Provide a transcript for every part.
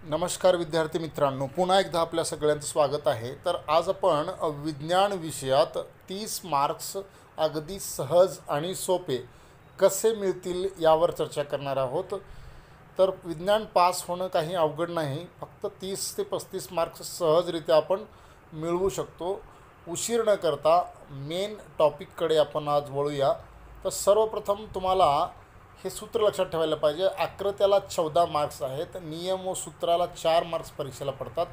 नमस्कार विद्यार्थी मित्रांनो, पुन्हा एकदा आपल्या सगळ्यांचं स्वागत आहे। तर आज आपण विज्ञान विषयात 30 मार्क्स अगदी सहज आणि सोपे कसे मिळतील यावर चर्चा करणार आहोत। तर विज्ञान पास होणं काही अवघड नाही, फक्त 30 ते 35 मार्क्स सहजरित्या आपण मिळवू शकतो। उशीर न करता मेन टॉपिककडे आपण आज वळूया। तर सर्वप्रथम तुम्हाला हे सूत्र लक्षात ठेवायला पाहिजे। आकृत्याला 14 मार्क्स आहेत, नियम व सूत्राला 4 मार्क्स परीक्षेला पडतात,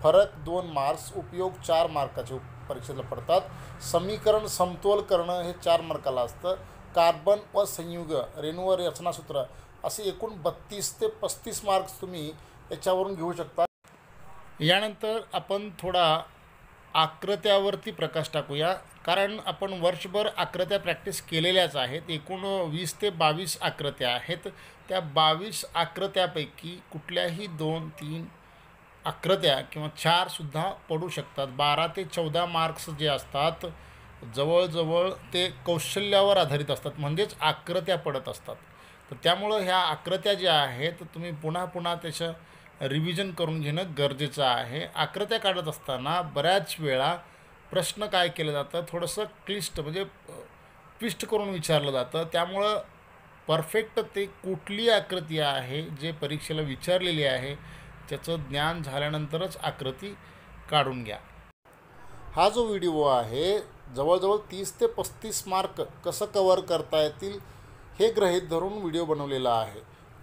फरक 2 मार्क्स, उपयोग 4 मार्काचे परीक्षेला पडतात, समीकरण समतोल करणं हे 4 मार्काला असतं, कार्बन व संयुग, रेणू व रचनासूत्र असे एकूण 32 ते 35 मार्क्स तुम्ही याच्यावरून घेऊ शकता। यानंतर आपण थोडा आकृत्यावरती प्रकाश टाकूया, कारण आपण वर्षभर आकृत्या प्रॅक्टिस केलेल्याच आहेत। एकूण 20 ते 22 आकृत्या आहेत। त्या 22 आकृत्यापैकी कुठल्याही 2-3 आकृत्या किंवा 4सुद्धा पडू शकतात। 12 ते 14 मार्क्स जे असतात जवळजवळ ते कौशल्यावर आधारित असतात, म्हणजेच आकृत्या पडत असतात। तर त्यामुळं ह्या आकृत्या ज्या आहेत तुम्ही पुन्हा पुन्हा त्याचं रिव्हिजन करून घेणं गरजेचं आहे। आकृत्या काढत असताना बऱ्याच वेळा प्रश्न काय केलं जातं, थोडंसं क्लिष्ट म्हणजे ट्विस्ट करून विचारलं जातं। त्यामुळं परफेक्ट ते कुठली आकृती आहे जे परीक्षेला विचारलेली आहे त्याचं ज्ञान झाल्यानंतरच आकृती काढून घ्या। हा जो व्हिडिओ आहे जवळजवळ 30 ते 35 मार्क कसं कव्हर करता येतील हे गृहीत धरून व्हिडिओ बनवलेला आहे।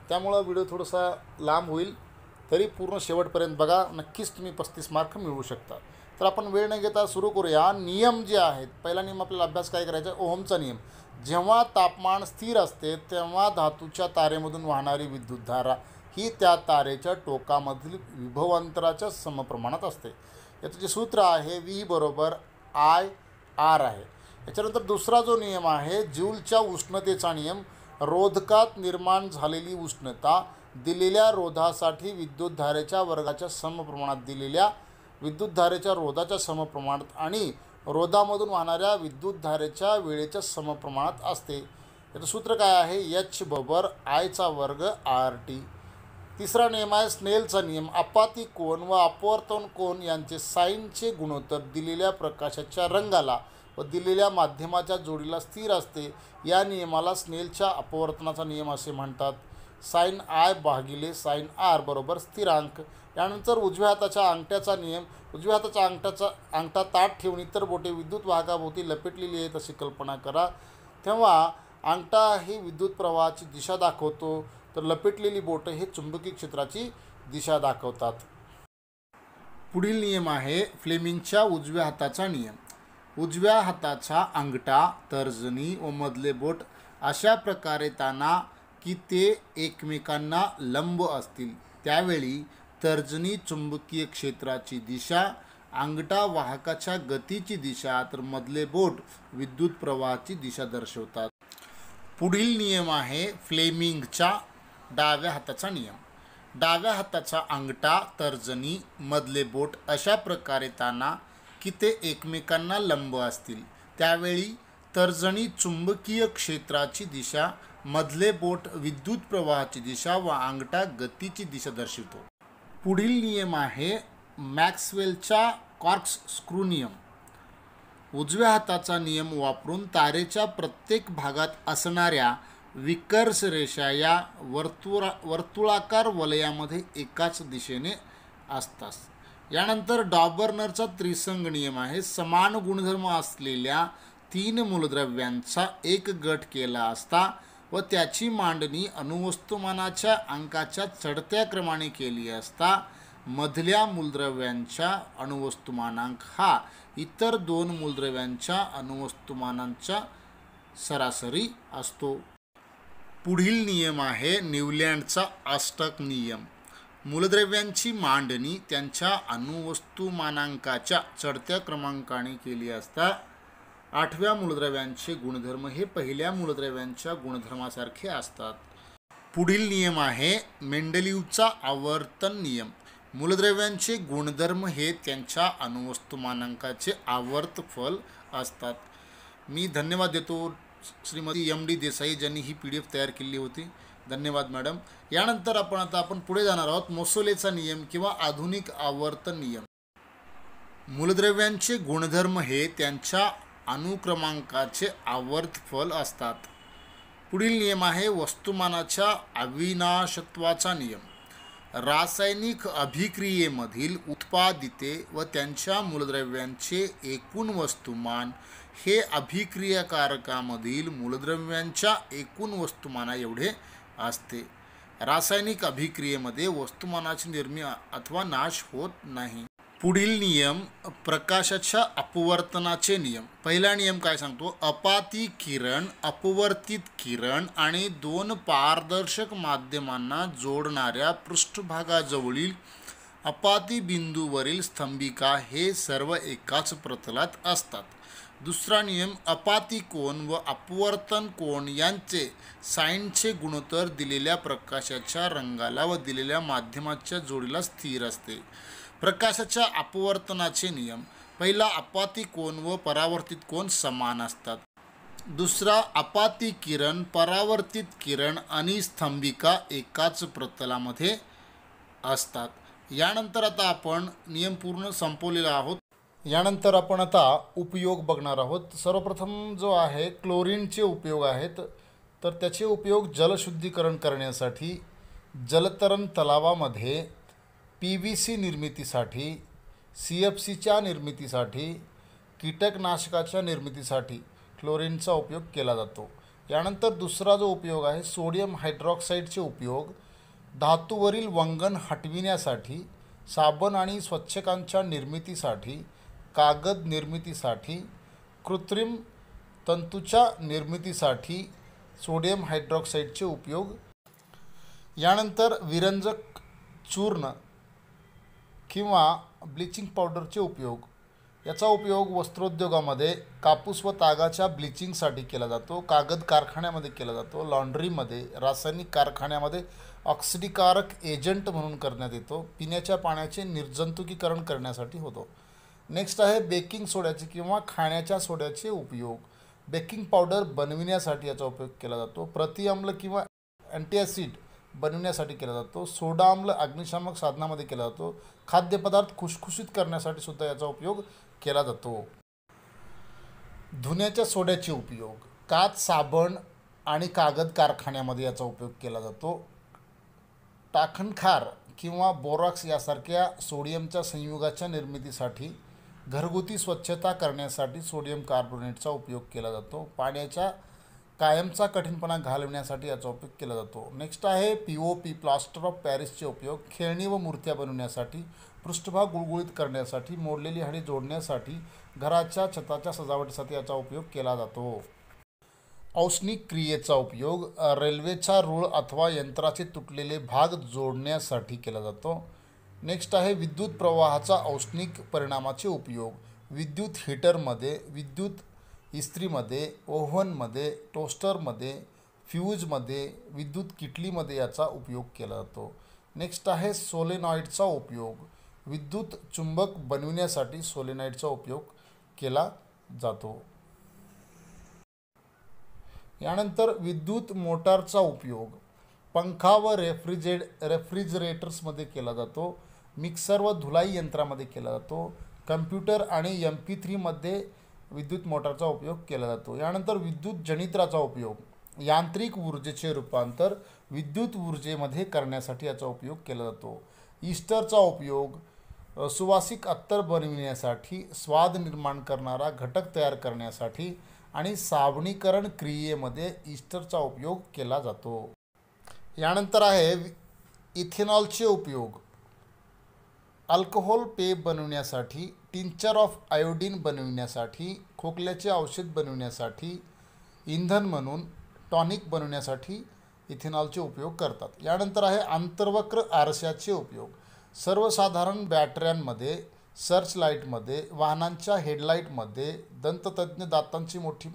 त्यामुळं व्हिडिओ थोडासा लांब होईल, तरी पूर्ण शेवटपर्यंत बघा, नक्कीच तुम्ही 35 मार्क मिळवू शकता। तर आपण वेळ न घेता सुरू करूया। नियम जे आहेत, पहिला नियम आपल्याला अभ्यास काय करायचा आहे, ओहमचा नियम। जेव्हा तापमान स्थिर असते तेव्हा धातूच्या तारेमधून वाहणारी विद्युतधारा ही त्या तारेच्या टोकामधील विभवांतराच्या समप्रमाणात असते। याचं जे सूत्र आहे V बरोबर IR आहे। याच्यानंतर दुसरा जो नियम आहे जूलच्या उष्णतेचा नियम, रोधकात निर्माण झालेली उष्णता दिलेल्या रोधासाठी विद्युतधारेच्या वर्गाच्या समप्रमाणात दिलेल्या विद्युतधारेच्या रोधाच्या समप्रमाणात आणि रोधामधून वाहणाऱ्या विद्युतधारेच्या वेळेच्या समप्रमाणात असते। याचं सूत्र काय आहे, H बरोबर I चा वर्ग RT। तिसरा नियम आहे स्नेलचा नियम, आपाती कोन व अपवर्तन कोन यांचे साइनचे गुणोत्तर दिलेल्या प्रकाशाच्या रंगाला व दिलेल्या माध्यमाच्या जोडीला स्थिर असते। या नियमाला स्नेलच्या अपवर्तनाचा नियम असे म्हणतात। साइन I भागिले साइन R बरोबर स्थिरांक। यानंतर उजव्या हाताच्या अंगठ्याचा नियम, उजव्या हाताच्या अंगठा ताठ ठेवून इतर बोटे विद्युत वाहकाभोवती लपेटलेली आहेत अशी कल्पना करा। तेव्हा अंगठा ही विद्युत प्रवाहाची दिशा दाखवतो, तर लपेटलेली बोटे हे चुंबकीय क्षेत्राची दिशा दाखवतात। पुढील नियम आहे फ्लेमिंगच्या उजव्या हाताचा नियम। उजव्या हाताचा अंगठा, तर्जनी व मधले बोट अशा प्रकारे ताणा की ते एकमेकांना लंब असतील, त्यावेळी तर्जनी चुंबकीय क्षेत्राची दिशा, अंगठा वाहकाच्या गतीची दिशा, तर मधले बोट विद्युत प्रवाहाची दिशा दर्शवतात। पुढील नियम आहे फ्लेमिंगचा डाव्या हाताचा नियम। डाव्या हाताचा अंगठा, तर्जनी, मधले बोट अशा प्रकारे ताणा की ते एकमेकांना लंब असतील, त्यावेळी तर्जनी चुंबकीय क्षेत्राची दिशा, मधले बोट विद्युत प्रवाहाची दिशा व अंगठा गतीची दिशा दर्शवतो। पुढील नियम आहे मॅक्सवेलचा कॉर्कस्क्रू नियम। उजव्या हाताचा नियम वापरून तारेच्या प्रत्येक भागात असणाऱ्या विकर्ष रेषा या वर्तुळाकार वलयामध्ये एकाच दिशेने असतात। यानंतर डॉबर्नरचा त्रिसंग नियम आहे, समान गुणधर्म असलेल्या 3 मूलद्रव्यांचा एक गट केला असता व त्याची मांडणी अणुवस्तुमानाच्या अंकाच्या चढत्या क्रमाने केली असता मधल्या मूलद्रव्यांचा अणुवस्तुमानांक हा इतर 2 मूलद्रव्यांच्या अणुवस्तुमानांचा सरासरी असतो। पुढील नियम आहे न्यूलँडचा अष्टक नियम। मूलद्रव्यांची मांडणी त्यांच्या अणुवस्तुमानांकाच्या चढत्या क्रमांकाने केली असता 8व्या मूलद्रव्यांचे गुणधर्म हे पहिल्या मूलद्रव्यांच्या गुणधर्मासारखे असतात। पुढील नियम आहे मेंडलीवचा आवर्तन नियम। मूलद्रव्यांचे गुणधर्म हे त्यांच्या अणुवस्तुमानांकाचे आवर्तफल असतात। मी धन्यवाद देतो श्रीमती MD देसाई ज्यांनी ही PDF तयार केली होती। धन्यवाद मॅडम। यानंतर आपण पुढे जाणार आहोत मोसोलेचा नियम किंवा आधुनिक आवर्तन नियम। मूलद्रव्यांचे गुणधर्म हे त्यांच्या अनुक्रमांकाचे आवर्तफल असतात। पुढील नियम आहे वस्तुमानाच्या अविनाशत्वाचा नियम। रासायनिक अभिक्रियेमधील उत्पादिते व त्यांच्या मूलद्रव्यांचे एकूण वस्तुमान हे अभिक्रियाकारकामधील मूलद्रव्यांच्या एकूण वस्तुमाना एवढे असते। रासायनिक अभिक्रियेमध्ये वस्तुमानाची निर्मिती अथवा नाश होत नाही। पुढील नियम प्रकाशाच्या अपवर्तनाचे नियम। पहिला नियम काय सांगतो, अपाती किरण, अपवर्तित किरण आणि दोन पारदर्शक माध्यमांना जोडणाऱ्या पृष्ठभागाजवळील अपाती बिंदूवरील स्तंभिका हे सर्व एकाच प्रतलात असतात। दुसरा नियम अपाती कोन व अपवर्तन कोन यांचे साइनचे गुणोत्तर दिलेल्या प्रकाशाच्या रंगाला व दिलेल्या माध्यमाच्या जोडीला स्थिर असते। प्रकाशाच्या अपवर्तनाचे नियम। पहिला अपाती कोन व परावर्तित कोन समान असतात। दुसरा अपाती किरण, परावर्तित किरण आणि स्तंभिका एकाच प्रतलामध्ये असतात। यानंतर आता आपण नियम पूर्ण संपवलेला आहोत। यानंतर आपण आता उपयोग बघणार आहोत। सर्वप्रथम जो आहे क्लोरीनचे उपयोग आहेत, तर त्याचे उपयोग जलशुद्धीकरण करण्यासाठी, जलतरण तलावामध्ये PVC निर्मितीसाठी, CFCच्या निर्मितीसाठी, कीटकनाशकाच्या निर्मितीसाठी क्लोरीनचा उपयोग केला जातो। यानंतर दुसरा जो उपयोग आहे सोडियम हायड्रॉक्साईडचे उपयोग धातूवरील वंगण हटविण्यासाठी, साबण आणि स्वच्छकांच्या निर्मितीसाठी, कागद निर्मितीसाठी, कृत्रिम तंतूच्या निर्मितीसाठी सोडियम हायड्रॉक्साईडचे उपयोग। यानंतर विरंजक चूर्ण किंवा ब्लिचिंग पावडरचे उपयोग। याचा उपयोग वस्त्रोद्योगामध्ये कापूस व तागाच्या ब्लिचिंगसाठी केला जातो, कागद कारखान्यामध्ये केला जातो, लॉन्ड्रीमध्ये, रासायनिक कारखान्यामध्ये ऑक्सिडीकारक एजंट म्हणून करण्यात येतो, पिण्याच्या पाण्याचे निर्जंतुकीकरण करण्यासाठी होतो। नेक्स्ट आहे बेकिंग सोड्याचे किंवा खाण्याच्या सोड्याचे उपयोग। बेकिंग पावडर बनविण्यासाठी याचा उपयोग केला जातो, प्रतिअम्ल किंवा अँटीॲसिड बनविण्यासाठी केला जातो, सोडा आम्ल अग्निशामक साधनामध्ये केला जातो, खाद्यपदार्थ खुशखुशीत करण्यासाठी सुद्धा याचा उपयोग केला जातो। धुण्याच्या सोड्याचे उपयोग। काच, साबण आणि कागद कारखान्यामध्ये याचा उपयोग केला जातो। टाकणखार किंवा बोरॉक्स यासारख्या सोडियमच्या संयुगाच्या निर्मितीसाठी, घरगुती स्वच्छता करण्यासाठी सोडियम कार्बोनेटचा उपयोग केला जातो। पाण्याच्या कायमचा कठीणपणा घालवण्यासाठी याचा उपयोग केला जातो। नेक्स्ट आहे POP प्लास्टर ऑफ पॅरिसचे उपयोग। खेळणी व मूर्त्या बनवण्यासाठी, पृष्ठभाग गुळगुळीत करण्यासाठी, मोडलेली हाडे जोडण्यासाठी, घराच्या छताच्या सजावटीसाठी याचा उपयोग केला जातो। औष्णिक क्रियेचा उपयोग रेल्वेचा रूळ अथवा यंत्राचे तुटलेले भाग जोडण्यासाठी केला जातो। नेक्स्ट आहे विद्युत प्रवाहाचा औष्णिक परिणामाचे उपयोग। विद्युत हीटरमध्ये, विद्युत इस्त्रीमध्ये, ओव्हनमध्ये, टोस्टरमध्ये, फ्यूजमध्ये, विद्युत किटलीमध्ये याचा उपयोग केला जातो। नेक्स्ट आहे सोलेनॉइडचा उपयोग। विद्युत चुंबक बनविण्यासाठी सोलेनॉइडचा उपयोग केला जातो। यानंतर विद्युत मोटारचा उपयोग पंखा व रेफ्रिजरेटर्समध्ये केला जातो, मिक्सर व धुलाई यंत्रामध्ये केला जातो, कम्प्युटर आणि MP3 मध्ये विद्युत मोटारचा उपयोग केला जातो। यानंतर विद्युत जनित्राचा उपयोग, यांत्रिक ऊर्जेचे रूपांतर विद्युत ऊर्जेमध्ये करण्यासाठी याचा उपयोग केला जातो। ईस्टरचा उपयोग सुवासिक अत्तर बनविण्यासाठी, स्वाद निर्माण करणारा घटक तयार करण्यासाठी आणि साबणीकरण क्रियेमध्ये ईस्टरचा उपयोग केला जातो। यानंतर आहे इथेनॉलचे उपयोग। अल्कोहोल पेय बनविण्यासाठी, टिंचर ऑफ आयोडीन बनविण्यासाठी, खोकल्याचे औषध बनविण्यासाठी, इंधन म्हणून टॉनिक बनविण्यासाठी इथेनॉलचे उपयोग करतात। यानंतर आहे अंतर्वक्र आरशाचे उपयोग। सर्वसाधारण बॅटऱ्यांमध्ये, सर्च लाईटमध्ये, वाहनांच्या हेडलाईटमध्ये, दंततज्ञ दातांची मोठी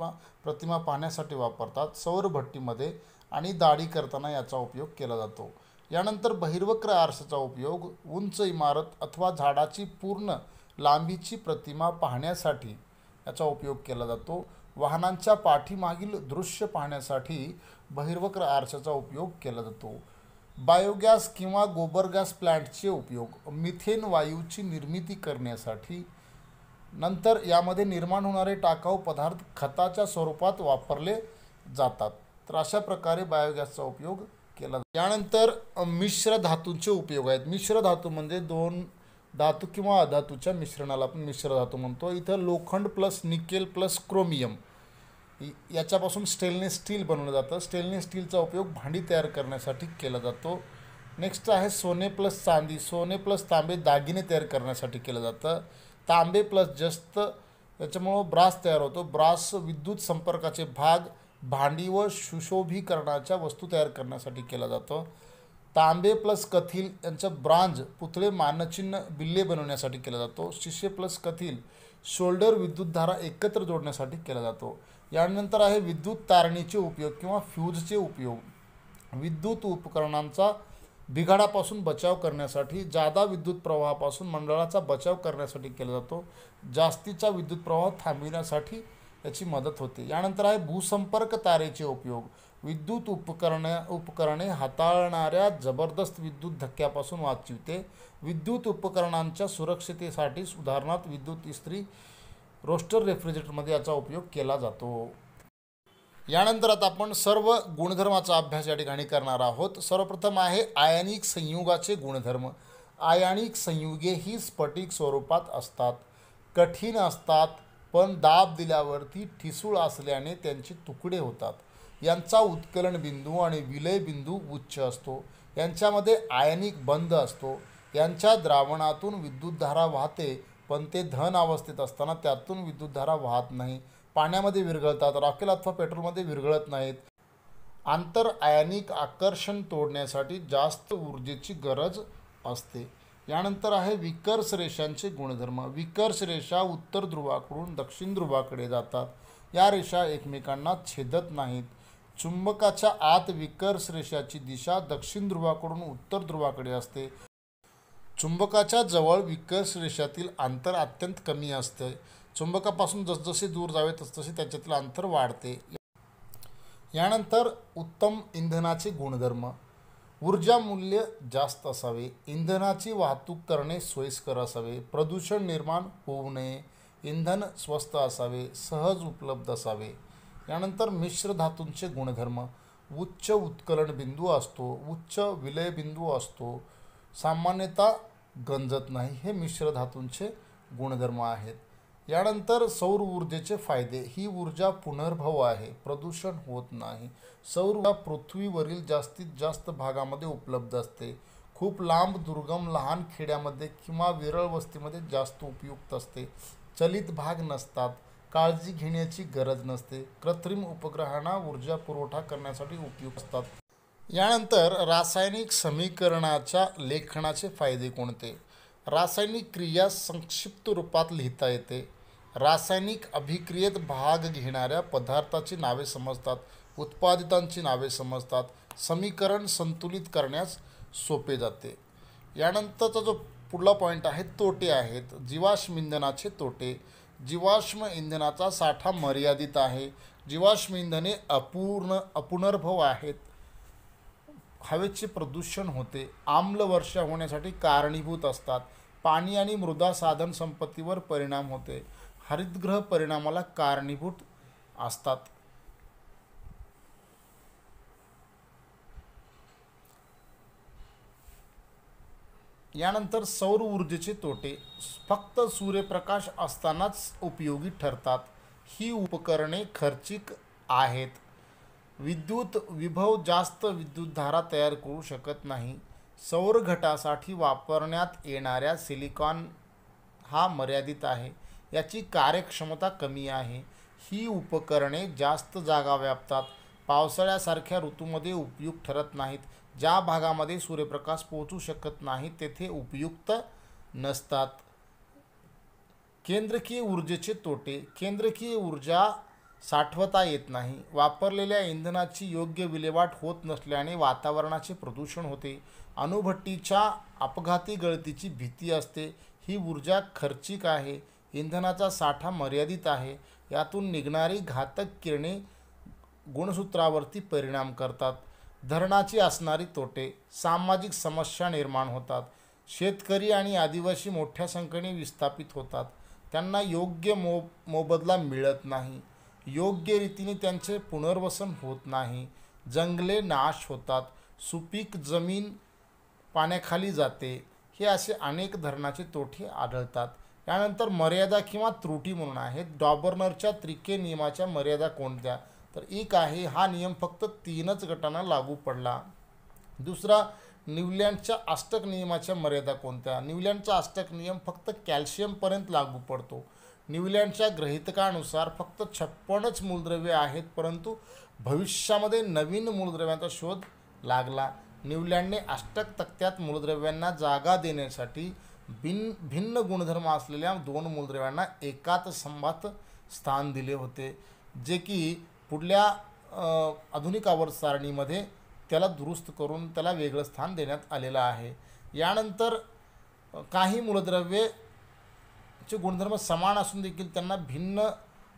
प्रतिमा पाहण्यासाठी वापरतात, सौरभट्टीमध्ये आणि दाढी करताना याचा उपयोग केला जातो। यानंतर बहिर्वक्र आरशाचा उपयोग उंच इमारत अथवा झाडाची पूर्ण लांबीची प्रतिमा पाहण्यासाठी याचा उपयोग केला जातो। वाहनांच्या पाठीमागील दृश्य पाहण्यासाठी बहिर्वक्र आरशाचा उपयोग केला जातो। बायोगॅस किंवा गोबर गॅस प्लांटचे उपयोग मिथेन वायूची निर्मिती करण्यासाठी, नंतर यामध्ये निर्माण होणारे टाकाऊ पदार्थ खताच्या स्वरूपात वापरले जातात. तर अशा प्रकारे बायोगॅसचा उपयोग केला जातो. यानंतर मिश्र धातूंचे उपयोग आहेत. मिश्र धातू म्हणजे दोन धातू किंवा अधातूच्या मिश्रणाला आपण मिश्र धातू म्हणतो. इथं लोखंड प्लस निकेल प्लस क्रोमियम याच्यापासून स्टेनलेस स्टील बनवलं जातं. स्टेनलेस स्टीलचा उपयोग भांडी तयार करण्यासाठी केला जातो. नेक्स्ट आहे सोने प्लस चांदी. सोने प्लस तांबे दागिने तयार करण्यासाठी केलं जातं. तांबे प्लस जस्त याच्यामुळं ब्रास तयार होतो. ब्रास विद्युत संपर्काचे भाग, भांडी व सुशोभीकरणाच्या वस्तू तयार करण्यासाठी केला जातो. तांबे प्लस कथील यांचं ब्रांज पुतळे, मानचिन्ह, बिल्ले बनवण्यासाठी केला जातो. शिसे प्लस कथील शोल्डर विद्युतधारा एकत्र जोडण्यासाठी केला जातो. यानंतर आहे विद्युत तारणीचे उपयोग किंवा फ्यूजचे उपयोग. विद्युत उपकरणांचा बिघाडापासून बचाव करण्यासाठी, जादा विद्युत प्रवाहापासून मंडळाचा बचाव करण्यासाठी केला जातो. जास्तीचा विद्युत प्रवाह थांबविण्यासाठी याची मदत होते. यानंतर आहे भूसंपर्क तारेचे उपयोग. विद्युत उपकरणे हाताळणाऱ्या जबरदस्त विद्युत धक्क्यापासून वाचविते. विद्युत उपकरणांच्या सुरक्षिततेसाठी उदाहरणार्थ विद्युत इस्त्री, रोस्टर, रेफ्रिजरेटरमध्ये याचा उपयोग केला जातो. यानंतर आता आपण सर्व गुणधर्माचा अभ्यास या ठिकाणी करणार आहोत. सर्वप्रथम आहे आयनिक संयुगाचे गुणधर्म. आयनिक संयुगे ही स्फटिक स्वरूपात असतात, कठीण असतात, पण दाब दिल्यावरती ठिसूळ असल्याने त्यांचे तुकडे होतात. यांचा उत्कलन बिंदू आणि विलय बिंदू उच्च असतो. यांच्यामध्ये आयनिक बंध असतो. यांच्या द्रावणातून विद्युतधारा वाहते, पण ते धन अवस्थेत असताना त्यातून विद्युतधारा वाहत नाही. पाण्यामध्ये विरघळतात, राखेल अथवा पेट्रोलमध्ये विरघळत नाहीत. आंतर आयनिक आकर्षण तोडण्यासाठी जास्त ऊर्जेची गरज असते. यानंतर आहे विकर्ष रेषांचे गुणधर्म. विकर्ष रेषा उत्तर ध्रुवाकडून दक्षिण ध्रुवाकडे जातात. या रेषा एकमेकांना छेदत नाहीत. चुंबकाच्या आत विकर्ष रेषाची दिशा दक्षिण ध्रुवाकडून उत्तर ध्रुवाकडे असते. चुंबकाच्या जवळ विकर्ष रेषातील अंतर अत्यंत कमी असते. चुंबकापासून जसजसे दूर जावे तसतसे त्याच्यातील अंतर वाढते. यानंतर उत्तम इंधनाचे गुणधर्म. ऊर्जा मूल्य जास्त असावे. इंधनाची वाहतूक करणे सोयीस्कर असावे. प्रदूषण निर्माण होऊ नये. इंधन स्वस्त असावे. सहज उपलब्ध असावे. यानंतर मिश्र धातूंचे गुणधर्म. उच्च उत्कलन बिंदू असतो, उच्च विलय बिंदू असतो, सामान्यतः गंजत नाही. हे मिश्र धातूंचे गुणधर्म आहेत. यानंतर सौर ऊर्जेचे फायदे. ही ऊर्जा पुनर्भव आहे, प्रदूषण होत नाही. सौर ऊर्जा पृथ्वीवरील जास्तीत जास्त भागामध्ये उपलब्ध असते. खूप लांब, दुर्गम, लहान खेड्यामध्ये किंवा विरळ वस्तीमध्ये जास्त उपयुक्त असते. चलित भाग नसतात. काळजी घेण्याची गरज नसते. कृत्रिम उपग्रहांना ऊर्जा पुरवठा करण्यासाठी उपयुक्त असतात. यानंतर रासायनिक समीकरणाच्या लेखनाचे फायदे कोणते. रासायनिक क्रिया संक्षिप्त रूपात लिहिता येते. रासायनिक अभिक्रियेत भाग घेणाऱ्या पदार्थाची नावे समजतात. उत्पादितांची नावे समजतात. समीकरण संतुलित करण्यास सोपे जाते. यानंतरचा जो पुढला पॉईंट आहे तोटे आहेत. जीवाश्म इंधनाचे तोटे. जीवाश्म इंधनाचा साठा मर्यादित आहे. जीवाश्म इंधने अपुनर्भव आहेत. हवेचे प्रदूषण होते. आम्ल वर्षा होण्यासाठी कारणीभूत असतात. पाणी आणि मृदा साधन संपत्तीवर परिणाम होते. हरितगृह परिणामाला कारणीभूत असतात. यानंतर सौर ऊर्जेचे तोटे. फक्त सूर्यप्रकाश असतानाच उपयोगी ठरतात. ही उपकरणे खर्चिक आहेत. विद्युत विभव जास्त विद्युतधारा तयार करू शकत नाही. सौर घटासाठी वापरण्यात येणाऱ्या सिलिकॉन हा मर्यादित आहे. याची कार्यक्षमता कमी आहे. ही उपकरणे जास्त जागा व्यापतात. पावसाळ्यासारख्या ऋतूमध्ये उपयुक्त ठरत नाहीत. ज्या भागामध्ये सूर्यप्रकाश पोहोचू शकत नाही तेथे उपयुक्त नसतात. केंद्रकीय ऊर्जेचे तोटे. केंद्रकीय ऊर्जा साठवता येत नाही. वापरलेल्या इंधनाची योग्य विल्हेवाट होत नसल्याने वातावरणाचे प्रदूषण होते. अणुभट्टीच्या अपघाती गळतीची भीती असते. ही ऊर्जा खर्चिक आहे. इंधनाचा साठा मर्यादित आहे. यातून निघणारी घातक किरणे गुणसूत्रावरती परिणाम करतात. धरणाची असणारी तोटे, सामाजिक समस्या निर्माण होतात. शेतकरी आणि आदिवासी मोठ्या संख्येने विस्थापित होतात. त्यांना योग्य मोबदला मिळत नाही. योग्य रीतीने त्यांचे पुनर्वसन होत नाही. जंगले नाश होतात. सुपीक जमीन पाण्याखाली जाते. हे असे अनेक धरणाचे तोटे आढळतात. यानंतर मर्यादा किंवा त्रुटी म्हणून आहेत. डॉबर्नरच्या त्रिके नियमाच्या मर्यादा कोणत्या? तर एक आहे, हा नियम फक्त 3च गटांना लागू पडला. दुसरा, न्यूलँडच्या अष्टक नियमाच्या मर्यादा कोणत्या? न्यूलँडचा अष्टक नियम फक्त कॅल्शियमपर्यंत लागू पडतो. न्यूलँडच्या गृहीतकानुसार फक्त 56च मूलद्रव्ये आहेत, परंतु भविष्यामध्ये नवीन मूलद्रव्यांचा शोध लागला. न्यूलँडने अष्टक तक्त्यात मूलद्रव्यांना जागा देण्यासाठी भिन्न गुणधर्म असलेल्या 2 मूलद्रव्यांना एकाच स्तंभात स्थान दिले होते, जे की पुढल्या आधुनिक आवर्त सारणीमध्ये त्याला दुरुस्त करून त्याला वेगळं स्थान देण्यात आलेलं आहे. यानंतर काही मूलद्रव्येचे गुणधर्म समान असून देखील त्यांना भिन्न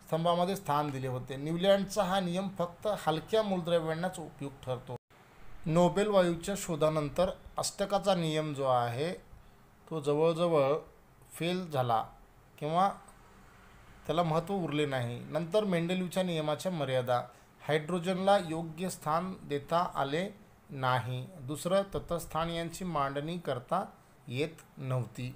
स्तंभामध्ये स्थान दिले होते. न्यूलँडचा हा नियम फक्त हलक्या मूलद्रव्यांनाच उपयुक्त ठरतो. नोबेल वायूच्या शोधानंतर अष्टकाचा नियम जो आहे तो जवळजवळ फेल झाला किंवा त्याला महत्त्व उरले नाही. नंतर मेंडेलीवच्या नियमाच्या मर्यादा, हायड्रोजनला योग्य स्थान देता आले नाही. दुसरं, तटस्थान यांची मांडणी करता येत नव्हती.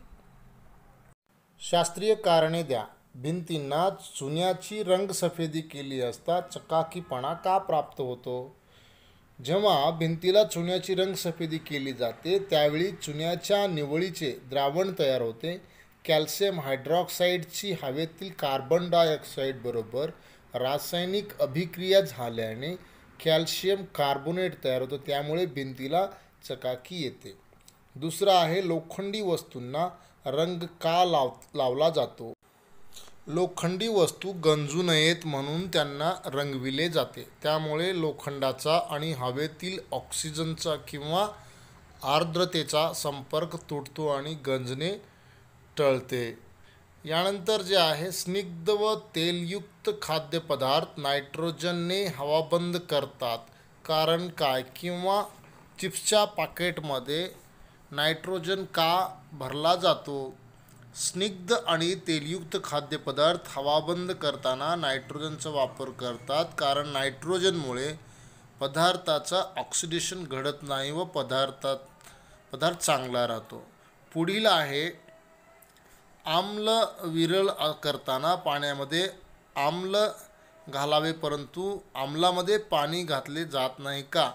शास्त्रीय कारणे द्या. भिंतींना चुन्याची रंगसफेदी केली असता चकाकीपणा का प्राप्त होतो? जेव्हा भिंतीला चुन्याची रंगसफेदी केली जाते त्यावेळी चुन्याच्या निवळीचे द्रावण तयार होते. कॅल्शियम हायड्रॉक्साईडची हवेतील कार्बन डायऑक्साईड बरोबर रासायनिक अभिक्रिया झाल्याने कॅल्शियम कार्बोनेट तयार होतो, त्यामुळे भिंतीला चकाकी येते. दुसरं आहे, लोखंडी वस्तूंना रंग का लावला जातो? लोखंडी वस्तू गंजू नयेत म्हणून त्यांना रंगविले जाते. त्यामुळे लोखंडाचा आणि हवेतील ऑक्सिजनचा किंवा आर्द्रतेचा संपर्क तुटतो आणि गंजणे टळते. यानंतर जे आहे, स्निग्ध व तेलयुक्त खाद्यपदार्थ नायट्रोजनने हवाबंद करतात. कारण काय? किंवा चिप्सच्या पॅकेटमध्ये नायट्रोजन का भरला जातो? स्निग्ध आणि तेलयुक्त खाद्यपदार्थ हवाबंद करताना नायट्रोजनचा वापर करतात, कारण नायट्रोजनमुळे पदार्थाचा ऑक्सिडेशन घडत नाही व पदार्थ चांगला राहतो. पुढील आहे, आम्ल विरळ करताना पाण्यामध्ये आम्ल घालावे, परंतु आम्लामध्ये पाणी घातले जात नाही का?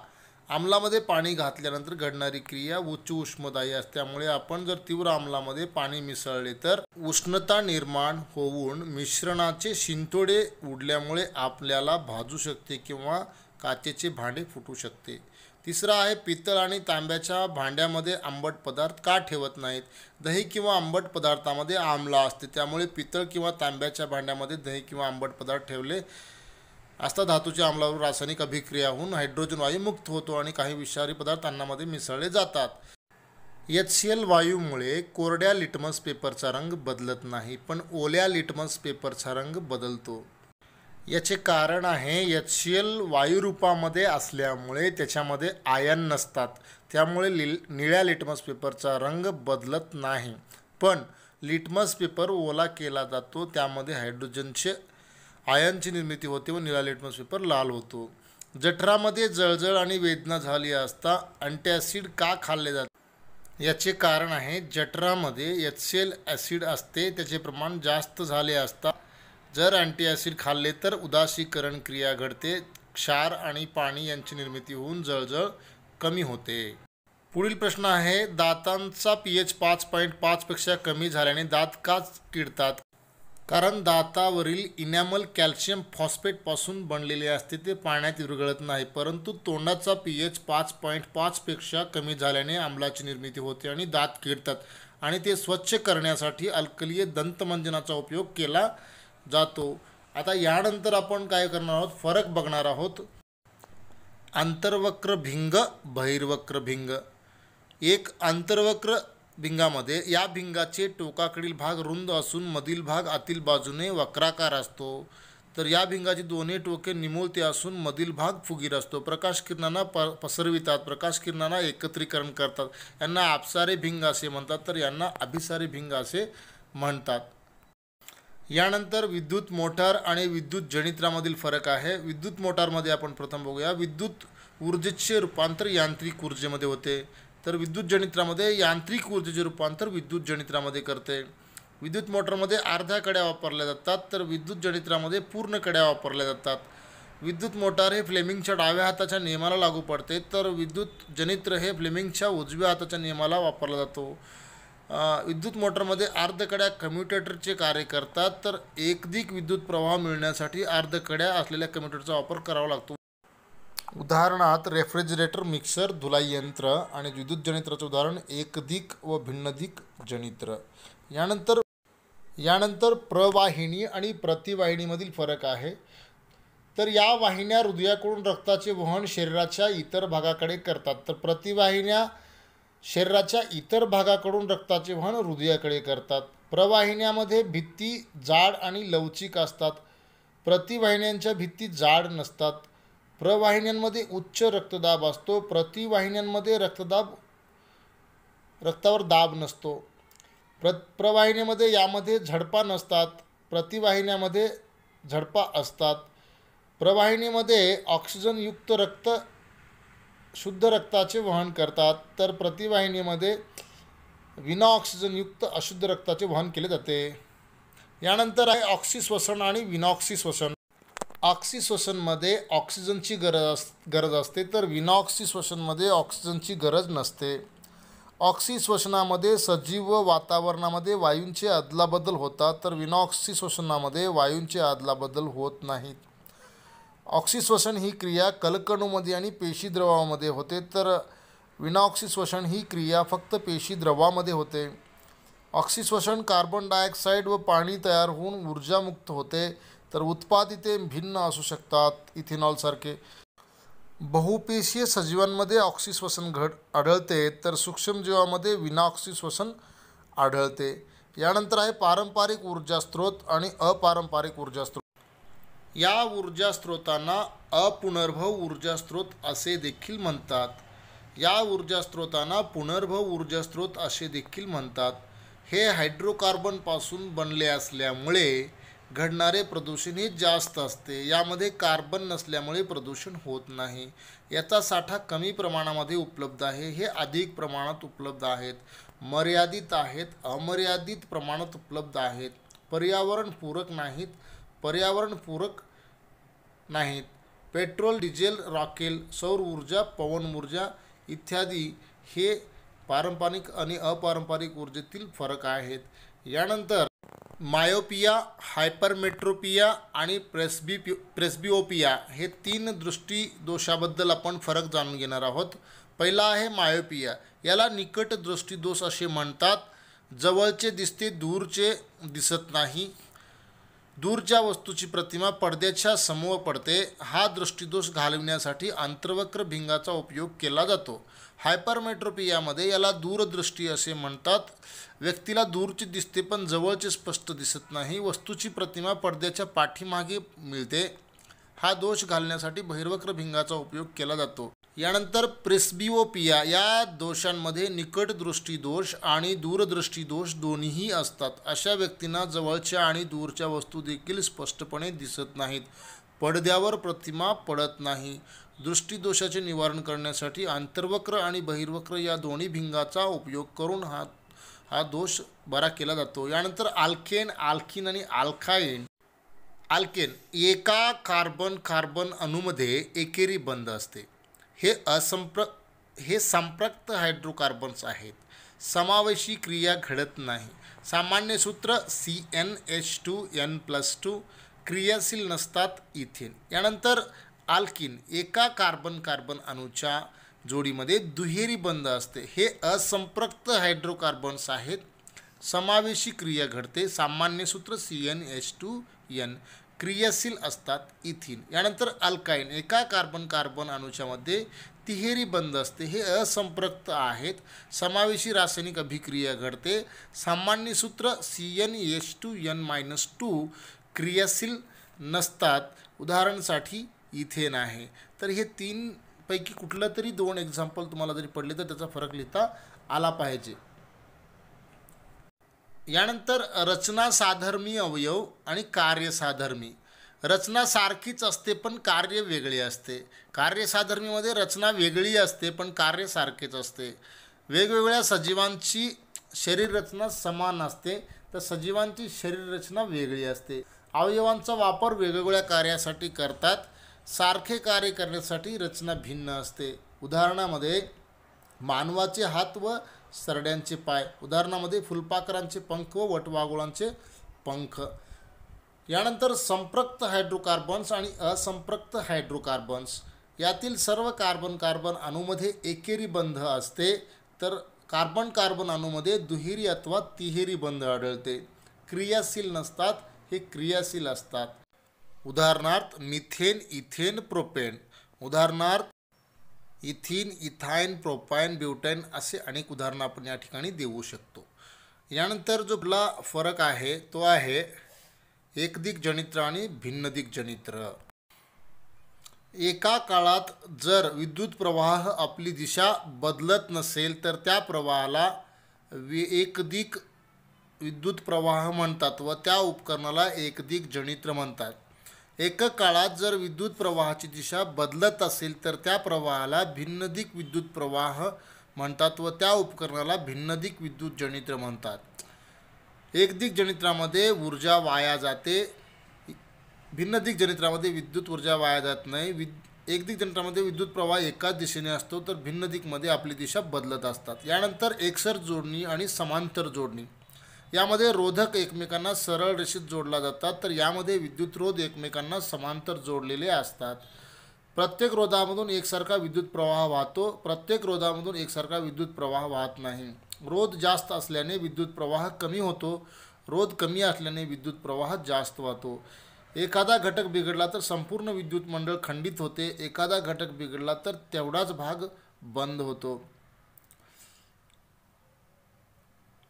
आम्लामध्ये पाणी घातल्यानंतर घडणारी क्रिया उच्च उष्णदायी असते. त्यामुळे आपण जर तीव्र आम्लामध्ये पाणी मिसळले तर उष्णता निर्माण होऊन मिश्रणाचे शिंतोडे उडल्यामुळे आपल्याला भाजू शकते किंवा काचेचे भांडे फुटू शकते. तिसरा आहे, पितळ आणि तांब्याच्या भांड्यामध्ये आंबट पदार्थ का ठेवत नाहीत? दही किंवा आंबट पदार्थामध्ये आम्ल असते, त्यामुळे पितळ किंवा तांब्याच्या भांड्यामध्ये दही किंवा आंबट पदार्थ ठेवले असता धातूच्या आम्लावर रासायनिक अभिक्रिया होऊन हायड्रोजन वायू मुक्त होतो आणि काही विषारी पदार्थ अन्नामध्ये मिसळले जातात. HCl वायूमुळे कोरड्या लिटमस पेपरचा रंग बदलत नाही, पण ओल्या लिटमस पेपरचा रंग बदलतो. याचे कारण आहे, HCl वायुरूपामध्ये असल्यामुळे त्याच्यामध्ये आयन नसतात, त्यामुळे निळ्या लिटमस पेपरचा रंग बदलत नाही. पण लिटमस पेपर ओला केला जातो, त्यामध्ये हायड्रोजनचे आयनची निर्मिती होते व निळा लिटमस पेपर लाल होतो. जठरामध्ये जळजळ आणि वेदना झाली असता अँटीॲसिड का खाल्ले जाते? याचे कारण आहे, जठरामध्ये HCl ॲसिड असते, त्याचे प्रमाण जास्त झाले असता जर अँटीॲसिड खाल्ले तर उदासीकरण क्रिया घडते, क्षार आणि पाणी यांची निर्मिती होऊन जळजळ कमी होते. पुढील प्रश्न आहे, दातांचा pH 5.5 पेक्षा कमी झाल्याने दात का किडतात? कारण दातावरील इनॅमल कॅल्शियम फॉस्फेटपासून बनलेले असते, ते पाण्यात विरघळत नाही. परंतु तोंडाचा pH 5.5 पेक्षा कमी झाल्याने आम्लाची निर्मिती होते आणि दात किडतात आणि ते स्वच्छ करण्यासाठी अल्कलीय दंतमंजनाचा उपयोग केला जातो. आता यानंतर आपण काय करणार आहोत, फरक बघणार आहोत. आंतरवक्र भिंग, बहिर्वक्र भिंग. एक आंतरवक्र भिंगामध्ये या भिंगाचे टोकाकडील भाग रुंद असून मधील भाग आतील बाजूने वक्राकार असतो. तर या भिंगाची दोन्ही टोके निमुळते असून मधील भाग फुगीर असतो. प्रकाश किरणांना पसरवितात, प्रकाश किरणांना एकत्रीकरण करतात. यांना आपसारे भिंग असे म्हणतात, तर यांना अभिसारी भिंग असे म्हणतात. यानंतर विद्युत मोटार आणि विद्युत जनित्रामधील फरक आहे. विद्युत मोटारमध्ये आपण प्रथम बघूया. विद्युत ऊर्जेचे रूपांतर यांत्रिक ऊर्जेमध्ये होते, तर विद्युत जनित्रामध्ये यांत्रिक ऊर्जेचे रूपांतर विद्युत जनित्रामध्ये करते. विद्युत मोटरमध्ये अर्ध्या कड्या वापरल्या जातात, तर विद्युत जनित्रामध्ये पूर्ण कड्या वापरल्या जातात. विद्युत मोटार हे फ्लेमिंगच्या डाव्या हाताच्या नियमाला लागू पडते, तर विद्युत जनित्र हे फ्लेमिंगच्या उजव्या हाताच्या नियमाला वापरला जातो. विद्युत मोटरमध्ये अर्धकड्या कम्युटेटरचे कार्य करतात, तर एकदिक विद्युत प्रवाह मिळण्यासाठी अर्धकड्या असलेल्या कम्युटेटरचा वापर करावा लागतो. उदाहरणार्थ रेफ्रिजरेटर, मिक्सर, धुलाई यंत्र. आणि विद्युत जनित्राचे उदाहरण एकदिक व भिन्नदिक जनित्र. यानंतर प्रवाहिनी आणि प्रतिवाहिनीमधील फरक आहे. तर या वाहिन्या हृदयाकडून रक्ताचे वहन शरीराच्या इतर भागाकडे करतात, तर प्रतिवाहिन्या शरीराच्या इतर भागाकडून रक्ताचे वहन हृदयाकडे करतात. प्रवाहिन्यामध्ये भित्ती जाड आणि लवचिक असतात, प्रतिवाहिन्यांच्या भित्ती जाड नसतात. प्रवाहिन्यांमध्ये उच्च रक्तदाब असतो, प्रतिवाहिन्यांमध्ये रक्तावर दाब नसतो. प्रवाहिनीमध्ये यामध्ये झडपा नसतात, प्रतिवाहिन्यामध्ये झडपा असतात. प्रवाहिनीमध्ये ऑक्सिजनयुक्त रक्त शुद्ध रक्ताचे वहन करतात, तर प्रतिवाहिनीमध्ये विना ऑक्सिजनयुक्त अशुद्ध रक्ताचे वहन केले जाते. यानंतर आहे ऑक्सिश्वसन आणि विनॉक्सिश्वसन. ऑक्सिश्वसनमध्ये ऑक्सिजनची गरज असते, तर विनॉक्सिश्वसनमध्ये ऑक्सिजनची गरज नसते. ऑक्सिश्वसनामध्ये सजीव वातावरणामध्ये वायूंचे अदलाबदल होतात, तर विनॉक्सिश्वसनामध्ये वायूंचे अदलाबदल होत नाहीत. ऑक्सिश्वसन ही क्रिया कलकणूमध्ये आणि पेशीद्रवामध्ये होते, तर विनॉक्सिश्वसन ही क्रिया फक्त पेशीद्रवामध्ये होते. ऑक्सिश्वसन कार्बन डायऑक्साईड व पाणी तयार होऊन ऊर्जा मुक्त होते, तर उत्पादिते भिन्न असू शकतात, इथेनॉलसारखे. बहुपेशीय सजीवांमध्ये ऑक्सिश्वसन आढळते, तर सूक्ष्मजीवांमध्ये विनॉक्सिश्वसन आढळते. यानंतर आहे पारंपरिक ऊर्जा स्रोत आणि अपारंपरिक ऊर्जा स्रोत. या ऊर्जा स्रोतांना अपुनर्भव ऊर्जा स्रोत असे देखील म्हणतात. या ऊर्जा स्रोतांना पुनर्भव ऊर्जा स्रोत असे देखील म्हणतात. हे हायड्रोकार्बनपासून बनले असल्यामुळे घडणारे प्रदूषण हे जास्त असते. यामध्ये कार्बन नसल्यामुळे प्रदूषण होत नाही. याचा साठा कमी प्रमाणामध्ये उपलब्ध आहे, हे अधिक प्रमाणात उपलब्ध आहेत, मर्यादित आहेत, अमर्यादित प्रमाणात उपलब्ध आहेत, पर्यावरणपूरक नाहीत. पेट्रोल, डिझेल, रॉकेल, सौर ऊर्जा, पवन ऊर्जा इत्यादी हे पारंपरिक आणि अपारंपरिक ऊर्जेतील फरक आहेत. यानंतर मायोपिया, हायपरमेट्रोपिया आणि प्रेस्बिओपिया हे 3 दृष्टीदोषाबद्दल आपण फरक जाणून घेणार आहोत. पहिला आहे मायोपिया. याला निकट दृष्टीदोष असे म्हणतात. जवळचे दिसते, दूरचे दिसत नाही. दूरच्या वस्तूची प्रतिमा पडद्याच्या समोर पडते. हा दृष्टीदोष घालविण्यासाठी अंतर्वक्र भिंगाचा उपयोग केला जातो. हायपरमेट्रोपियामध्ये याला दूरदृष्टी असे म्हणतात. व्यक्तीला दूरचे दिसते पण जवळचे स्पष्ट दिसत नाही. वस्तूची प्रतिमा पडद्याच्या पाठीमागे मिळते. हा दोष घालण्यासाठी बहिर्वक्र भिंगाचा उपयोग केला जातो. यानंतर प्रेस्बिओपिया. या दोषांमध्ये निकट दृष्टीदोष आणि दूरदृष्टीदोष दोन्हीही असतात. अशा व्यक्तींना जवळच्या आणि दूरच्या वस्तू देखील स्पष्टपणे दिसत नाहीत. पडद्यावर प्रतिमा पडत नाही. दृष्टीदोषाचे निवारण करण्यासाठी अंतर्वक्र आणि बहिर्वक्र या दोन्ही भिंगाचा उपयोग करून हा दोष बरा केला जातो. यानंतर आल्केन, आल्किन आणि आल्काइन. आल्केन एका कार्बन अणूमध्ये एकेरी बंध असते. हे संपृक्त हायड्रोकार्बन्स आहेत. समावेशी क्रिया घडत नाही. सामान्य सूत्र CnH2n+2. क्रियाशील नसतात, इथेन. यानंतर आल्किन एका कार्बन अणूच्या जोडीमध्ये दुहेरी बंध असते. हे असंपृक्त हायड्रोकार्बन्स आहेत. समावेशी क्रिया घडते. सामान्य सूत्र CnH2n. क्रियाशील असतात, इथिन. यानंतर अल्काइन एका कार्बन अणूच्या मध्ये तिहेरी बंध असते. हे असंपृक्त आहेत. समावेशी रासायनिक अभिक्रिया घडते. सामान्य सूत्र CnH2n-2. क्रियाशील नसतात. उदाहरणासाठी इथेन आहे. तर हे तीन पैकी कुठलं तरी दोन एक्झाम्पल तुम्हाला जरी पडले तर त्याचा फरक लिहिता आला पाहिजे. यानंतर रचना साधर्मी अवयव आणि कार्य साधर्मी. रचना सारखीच असते पण कार्य वेगळे असते. कार्य साधर्मीमध्ये रचना वेगळी असते पण कार्य सारखेच असते. वेगवेगळ्या सजीवांची शरीर रचना समान असते तर सजीवांची शरीर रचना वेगळी असते. अवयवांचा वापर वेगवेगळ्या कार्यासाठी करतात. सारखे कार्य करण्यासाठी रचना भिन्न असते. उदाहरणामध्ये मानवाचे हात व सरड्यांचे पाय. उदाहरणामध्ये फुलपाखरांचे पंख व वटवाघुळांचे पंख. यानंतर संपृक्त हायड्रोकार्बन्स आणि असंपृक्त हायड्रोकार्बन्स. यातील सर्व कार्बन कार्बन अणूमध्ये एकेरी बंध असते तर कार्बन कार्बन अणूमध्ये दुहेरी अथवा तिहेरी बंध आढळते. क्रियाशील नसतात, हे क्रियाशील असतात. उदाहरणार्थ मिथेन, इथेन, प्रोपेन. उदाहरणार्थ इथिन, इथाईन, प्रोपाईन, ब्युटेन असे अनेक उदाहरणं आपण या ठिकाणी देऊ शकतो. यानंतर जो आपला फरक आहे तो आहे एकदिक जनित्र आणि भिन्नदिक जनित्र. एका काळात जर विद्युत प्रवाह आपली दिशा बदलत नसेल तर त्या प्रवाहाला एकदिक विद्युत प्रवाह म्हणतात व त्या उपकरणाला एकदिक जनित्र म्हणतात. एका काळात जर विद्युत प्रवाहाची दिशा बदलत असेल तर त्या प्रवाहाला भिन्नदिक विद्युत प्रवाह म्हणतात व त्या उपकरणाला भिन्नदिक विद्युत जनित्र म्हणतात. एकदिक जनित्रामध्ये ऊर्जा वाया जाते, भिन्नदिक जनित्रामध्ये विद्युत ऊर्जा वाया जात नाही. एकदिक जनित्रामध्ये विद्युत प्रवाह एकाच दिशेने असतो तर भिन्नदिकमध्ये आपली दिशा बदलत असतात. यानंतर एकसर जोडणी आणि समांतर जोडणी. यामध्ये रोधक एकमेकांना सरळ रेषेत जोडला जातात तर यामध्ये विद्युतरोध एकमेकांना समांतर जोडलेले असतात. प्रत्येक रोधामधून एकसारखा विद्युत प्रवाह वाहतो, प्रत्येक रोधामधून एकसारखा विद्युत प्रवाह वाहत नाही. रोध जास्त असल्याने विद्युत प्रवाह कमी होतो, रोध कमी असल्याने विद्युत प्रवाह जास्त वाहतो. एखादा घटक बिघडला तर संपूर्ण विद्युत मंडळ खंडित होते, एखादा घटक बिघडला तर तेवढाच भाग बंद होतो.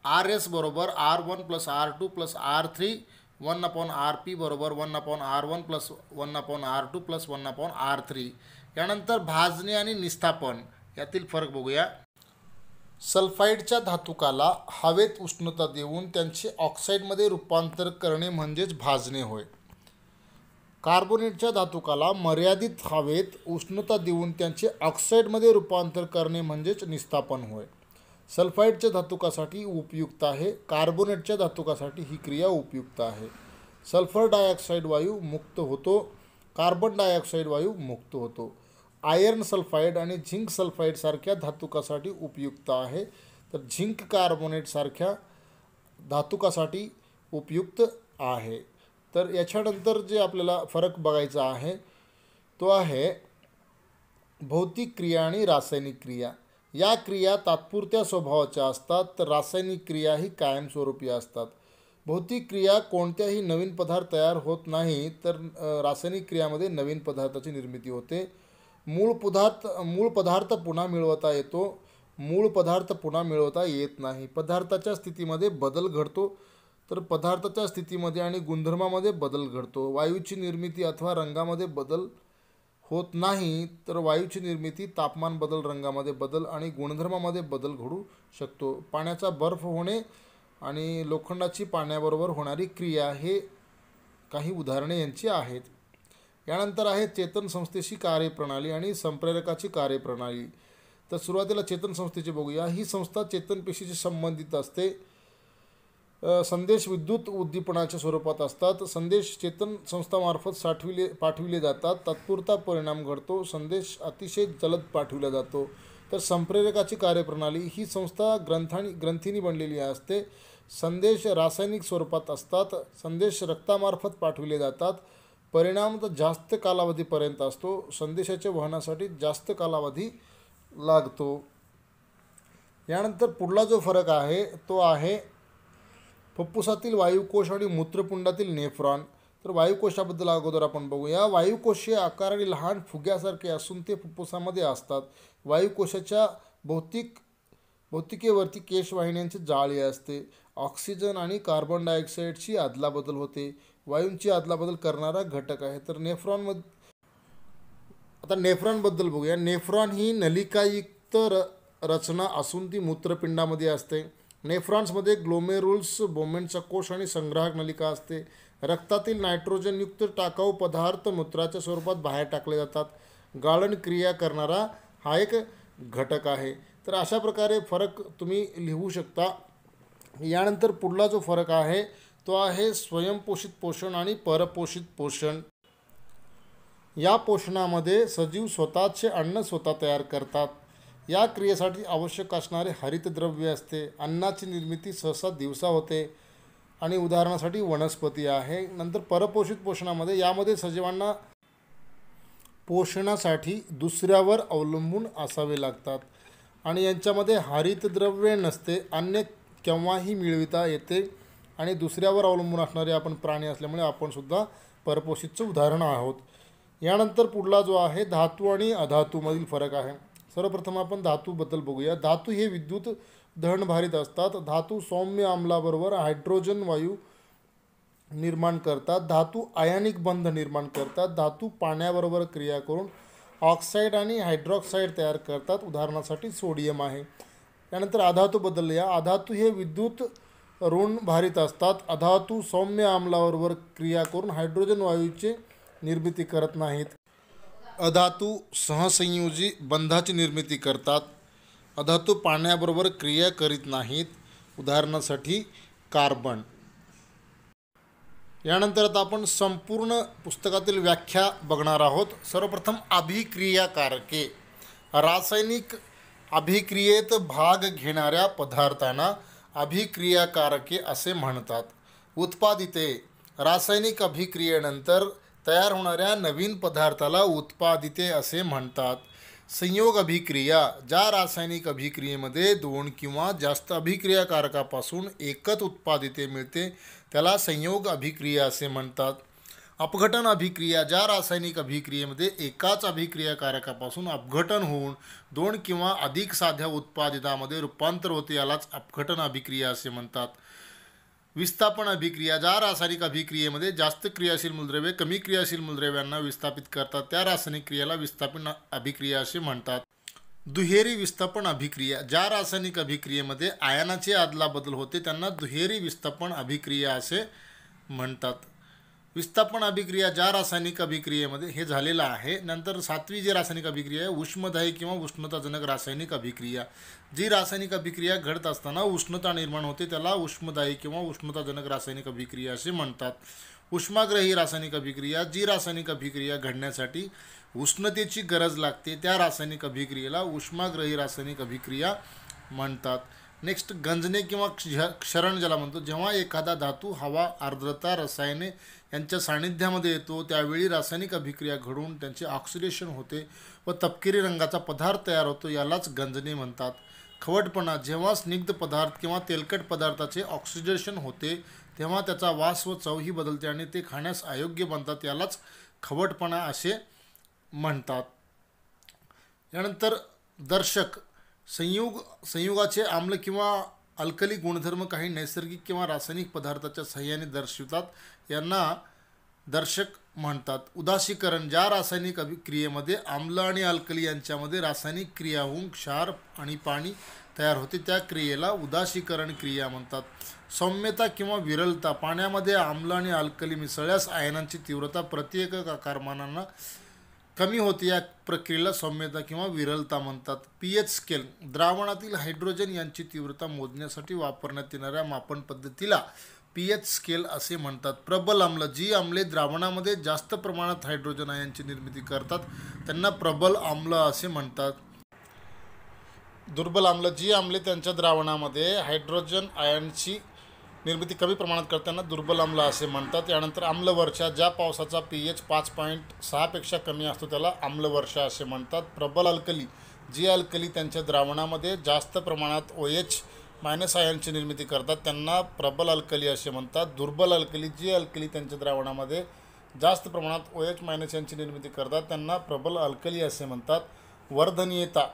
RS बरोबर R1 + R2 + R3 1/RP बरोबर 1/R1 + 1/R2 + 1/R3. यानंतर भाजणे आणि निस्थापन यातील फरक बघूया. सल्फाईडच्या धातुकाला हवेत उष्णता देऊन त्यांचे ऑक्साईडमध्ये रूपांतर करणे म्हणजेच भाजणे होय. कार्बोनेटच्या धातुकाला मर्यादित हवेत उष्णता देऊन त्यांचे ऑक्साईडमध्ये रूपांतर करणे म्हणजेच निस्थापन होय. सल्फाईडच्या धातुकासाठी उपयुक्त आहे, कार्बोनेटच्या धातुकासाठी ही क्रिया उपयुक्त आहे. सल्फर डायऑक्साईड वायू मुक्त होतो, कार्बन डायऑक्साईड वायू मुक्त होतो. आयर्न सल्फाईड आणि झिंक सल्फाईड सारख्या धातुकासाठी उपयुक्त आहे तर झिंक कार्बोनेट सारख्या धातुकासाठी उपयुक्त आहे. तर याच्यानंतर जे आपल्याला फरक बघायचा आहे तो आहे भौतिक क्रिया आणि रासायनिक क्रिया. या क्रिया तात्पुरत्या स्वभावाच्या असतात तर रासायनिक क्रिया ही कायमस्वरूपी असतात. भौतिक क्रिया कोणत्याही नवीन पदार्थ तयार होत नाही तर रासायनिक क्रियामध्ये नवीन पदार्थाची निर्मिती होते. मूळ पदार्थ पुन्हा मिळवता येतो, मूळ पदार्थ पुन्हा मिळवता येत नाही. पदार्थाच्या स्थितीमध्ये बदल घडतो तर पदार्थाच्या स्थितीमध्ये आणि गुणधर्मामध्ये बदल घडतो. वायूची निर्मिती अथवा रंगामध्ये बदल होत नाही तर वायूची निर्मिती, तापमान बदल, रंगामध्ये बदल आणि गुणधर्मामध्ये बदल घडू शकतो. पाण्याचा बर्फ होणे आणि लोखंडाची पाण्याबरोबर होणारी क्रिया हे काही उदाहरणे यांची आहेत. यानंतर आहे चेतन संस्थेची कार्यप्रणाली आणि संप्रेरकाची कार्यप्रणाली. तर सुरुवातीला चेतन संस्थेची बघूया. ही संस्था चेतन पेशीशी संबंधित असते. संदेश विद्युत उद्दीपनाच्या स्वरूपात असतात. संदेश चेतन संस्थामार्फत पाठविले जातात. तात्पुरता परिणाम घडतो. संदेश अतिशय जलद पाठविला जातो. तर संप्रेरकाची कार्यप्रणाली ही संस्था ग्रंथींनी बनलेली असते. संदेश रासायनिक स्वरूपात असतात. संदेश रक्तामार्फत पाठविले जातात. परिणाम तर जास्त कालावधीपर्यंत असतो. संदेशाच्या वहनासाठी जास्त कालावधी लागतो. यानंतर पुढला जो फरक आहे तो आहे फुफ्फुसातील वायुकोश आणि मूत्रपिंडातील नेफ्रॉन. तर वायुकोशाबद्दल अगोदर आपण बघूया. वायुकोश हे आकाराने लहान फुग्यासारखे असून ते फुफ्फुसामध्ये असतात. वायुकोशाच्या भौतिकेवरती केशवाहिन्यांचे जाळे असते. ऑक्सिजन आणि कार्बन डायऑक्साईडची अदलाबदल होते. वायूंची अदलाबदल करणारा घटक आहे. तर आता नेफ्रॉनबद्दल बघूया. नेफ्रॉन ही नलिकायुक्त रचना असून ती मूत्रपिंडामध्ये असते. नेफ्रॉन्समध्ये ग्लोमेरुल्स, बोमेनचा कोश आणि संग्राहक नलिका असते. रक्तातील नायट्रोजनयुक्त टाकाऊ पदार्थ मूत्राच्या स्वरूपात बाहेर टाकले जातात. गाळण क्रिया करणारा हा एक घटक आहे. तर अशा प्रकारे फरक तुम्ही लिहू शकता. यानंतर पुढला जो फरक आहे तो आहे स्वयंपोषित पोषण आणि परपोषित पोषण. या पोषणामध्ये सजीव स्वतःचे अन्न स्वतः तयार करतात. या क्रियेसाठी आवश्यक असणारे हरितद्रव्य असते. अन्नाची निर्मिती सहसा दिवसा होते आणि उदाहरणासाठी वनस्पती आहे. नंतर परपोषित पोषणामध्ये यामध्ये सजीवांना पोषणासाठी दुसऱ्यावर अवलंबून असावे लागतात आणि यांच्यामध्ये हरितद्रव्य नसते. अन्न केव्हाही मिळविता येते आणि दुसऱ्यावर अवलंबून असणारे आपण प्राणी असल्यामुळे आपण सुद्धा परपोषितचं उदाहरण आहोत. यानंतर पुढला जो आहे धातू आणि अधातूमधील फरक आहे. सर्वप्रथम आपण धातूबद्दल बघूया. धातू हे विद्युत दहनभारित असतात. धातू सौम्य आम्लाबरोबर हायड्रोजन वायू निर्माण करतात. धातू आयनिक बंध निर्माण करतात. धातू पाण्याबरोबर क्रिया करून ऑक्साईड आणि हायड्रॉक्साईड तयार करतात. उदाहरणासाठी सोडियम आहे. त्यानंतर अधातूबद्दल या. अधातू हे विद्युत ऋण भारित असतात. अधातू सौम्य आम्लाबरोबर क्रिया करून हायड्रोजन वायूची निर्मिती करत नाहीत. अधातू सहसंयोजी बंधाची निर्मिती करतात. अधातू पाण्याबरोबर क्रिया करीत नाहीत. उदाहरणासाठी कार्बन. यानंतर आता आपण संपूर्ण पुस्तकातील व्याख्या बघणार आहोत. सर्वप्रथम अभिक्रियाकारके. रासायनिक अभिक्रियेत भाग घेणाऱ्या पदार्थांना अभिक्रियाकारके असे म्हणतात. उत्पादिते. रासायनिक अभिक्रियेनंतर तयार होणाऱ्या नवीन पदार्थाला उत्पादिते असे म्हणतात. संयोग अभिक्रिया. ज्या रासायनिक अभिक्रियेमध्ये 2 किंवा जास्त अभिक्रियाकारकापासून एकच उत्पादिते मिळते त्याला संयोग अभिक्रिया असे म्हणतात. अपघटन अभिक्रिया. ज्या रासायनिक अभिक्रियेमध्ये एकाच अभिक्रियाकारकापासून अपघटन होऊन 2 किंवा अधिक साध्या उत्पादितामध्ये रूपांतर होते यालाच अपघटन अभिक्रिया असे म्हणतात. विस्थापन अभिक्रिया. ज्या रासायनिक अभिक्रियेमध्ये जास्त क्रियाशील मूलद्रव्ये कमी क्रियाशील मूलद्रव्यांना विस्थापित करतात त्या रासायनिक क्रियेला विस्थापन अभिक्रिया असे म्हणतात. दुहेरी विस्थापन अभिक्रिया. ज्या रासायनिक अभिक्रियेमध्ये आयनाची अदलाबदल होते त्यांना दुहेरी विस्थापन अभिक्रिया असे म्हणतात. विस्थापन अभिक्रिया. ज्या रासायनिक अभिक्रियेमध्ये हे झालेलं आहे. नंतर 7वी जी रासायनिक अभिक्रिया आहे उष्मदायी किंवा उष्णताजनक रासायनिक अभिक्रिया. जी रासायनिक अभिक्रिया घडत असताना उष्णता निर्माण होते त्याला उष्मदायी किंवा उष्णताजनक रासायनिक अभिक्रिया असे म्हणतात. उष्माग्रही रासायनिक अभिक्रिया. जी रासायनिक अभिक्रिया घडण्यासाठी उष्णतेची गरज लागते त्या रासायनिक अभिक्रियेला उष्माग्रही रासायनिक अभिक्रिया म्हणतात. नेक्स्ट गंजणे किंवा क्षरण ज्याला म्हणतो. जेव्हा एखादा धातू, हवा, आर्द्रता, रसायने यांच्या सान्निध्यामध्ये येतो त्यावेळी रासायनिक अभिक्रिया घडून त्यांचे ऑक्सिडेशन होते व तपकिरी रंगाचा पदार्थ तयार होतो यालाच गंजणे म्हणतात. खवटपणा. जेव्हा स्निग्ध पदार्थ किंवा तेलकट पदार्थाचे ऑक्सिडेशन होते तेव्हा त्याचा वास व चवही बदलते आणि ते खाण्यास अयोग्य बनतात यालाच खवटपणा असे म्हणतात. यानंतर दर्शक. संयुगाचे आम्ल किंवा अल्कली गुणधर्म काही नैसर्गिक किंवा रासायनिक पदार्थाच्या सहाय्याने दर्शवितात यांना दर्शक म्हणतात. उदासीकरण. ज्या रासायनिक अभिक्रियेमध्ये आम्ल आणि अल्कली यांच्यामध्ये रासायनिक क्रिया होऊन क्षार आणि पाणी तयार होते त्या क्रियेला उदासीकरण क्रिया म्हणतात. सौम्यता किंवा विरलता. पाण्यामध्ये आम्ल आणि अल्कली मिसळल्यास आयनांची तीव्रता प्रति एकक आकारमानांना कमी होते या प्रक्रियेला सौम्यता किंवा विरलता म्हणतात. PH scale. द्रावणातील हायड्रोजन यांची तीव्रता मोजण्यासाठी वापरण्यात येणाऱ्या मापन पद्धतीला पीएच स्केल असे म्हणतात. प्रबल आम्ल. जी आम्ले द्रावणामध्ये जास्त प्रमाणात हायड्रोजन आयनची निर्मिती करतात त्यांना प्रबल आम्ल असे म्हणतात. दुर्बल आम्ल. जी आम्ले त्यांच्या द्रावणामध्ये हायड्रोजन आयनची निर्मिती कमी प्रमाणात करताना दुर्बल आम्ल असे म्हणतात. यानंतर आम्लवर्षा. ज्या पावसाचा pH 5.6 पेक्षा कमी असतो त्याला आम्लवर्षा असे म्हणतात. प्रबल अल्कली. जी अल्कली त्यांच्या द्रावणामध्ये जास्त प्रमाणात OH- आयनची निर्मिती करतात त्यांना प्रबल अल्कली असे म्हणतात. दुर्बल अल्कली. जी अल्कली त्यांच्या द्रावणामध्ये जास्त प्रमाणात OH- यांची निर्मिती करतात त्यांना प्रबल अल्कली असे म्हणतात. वर्धनीयता.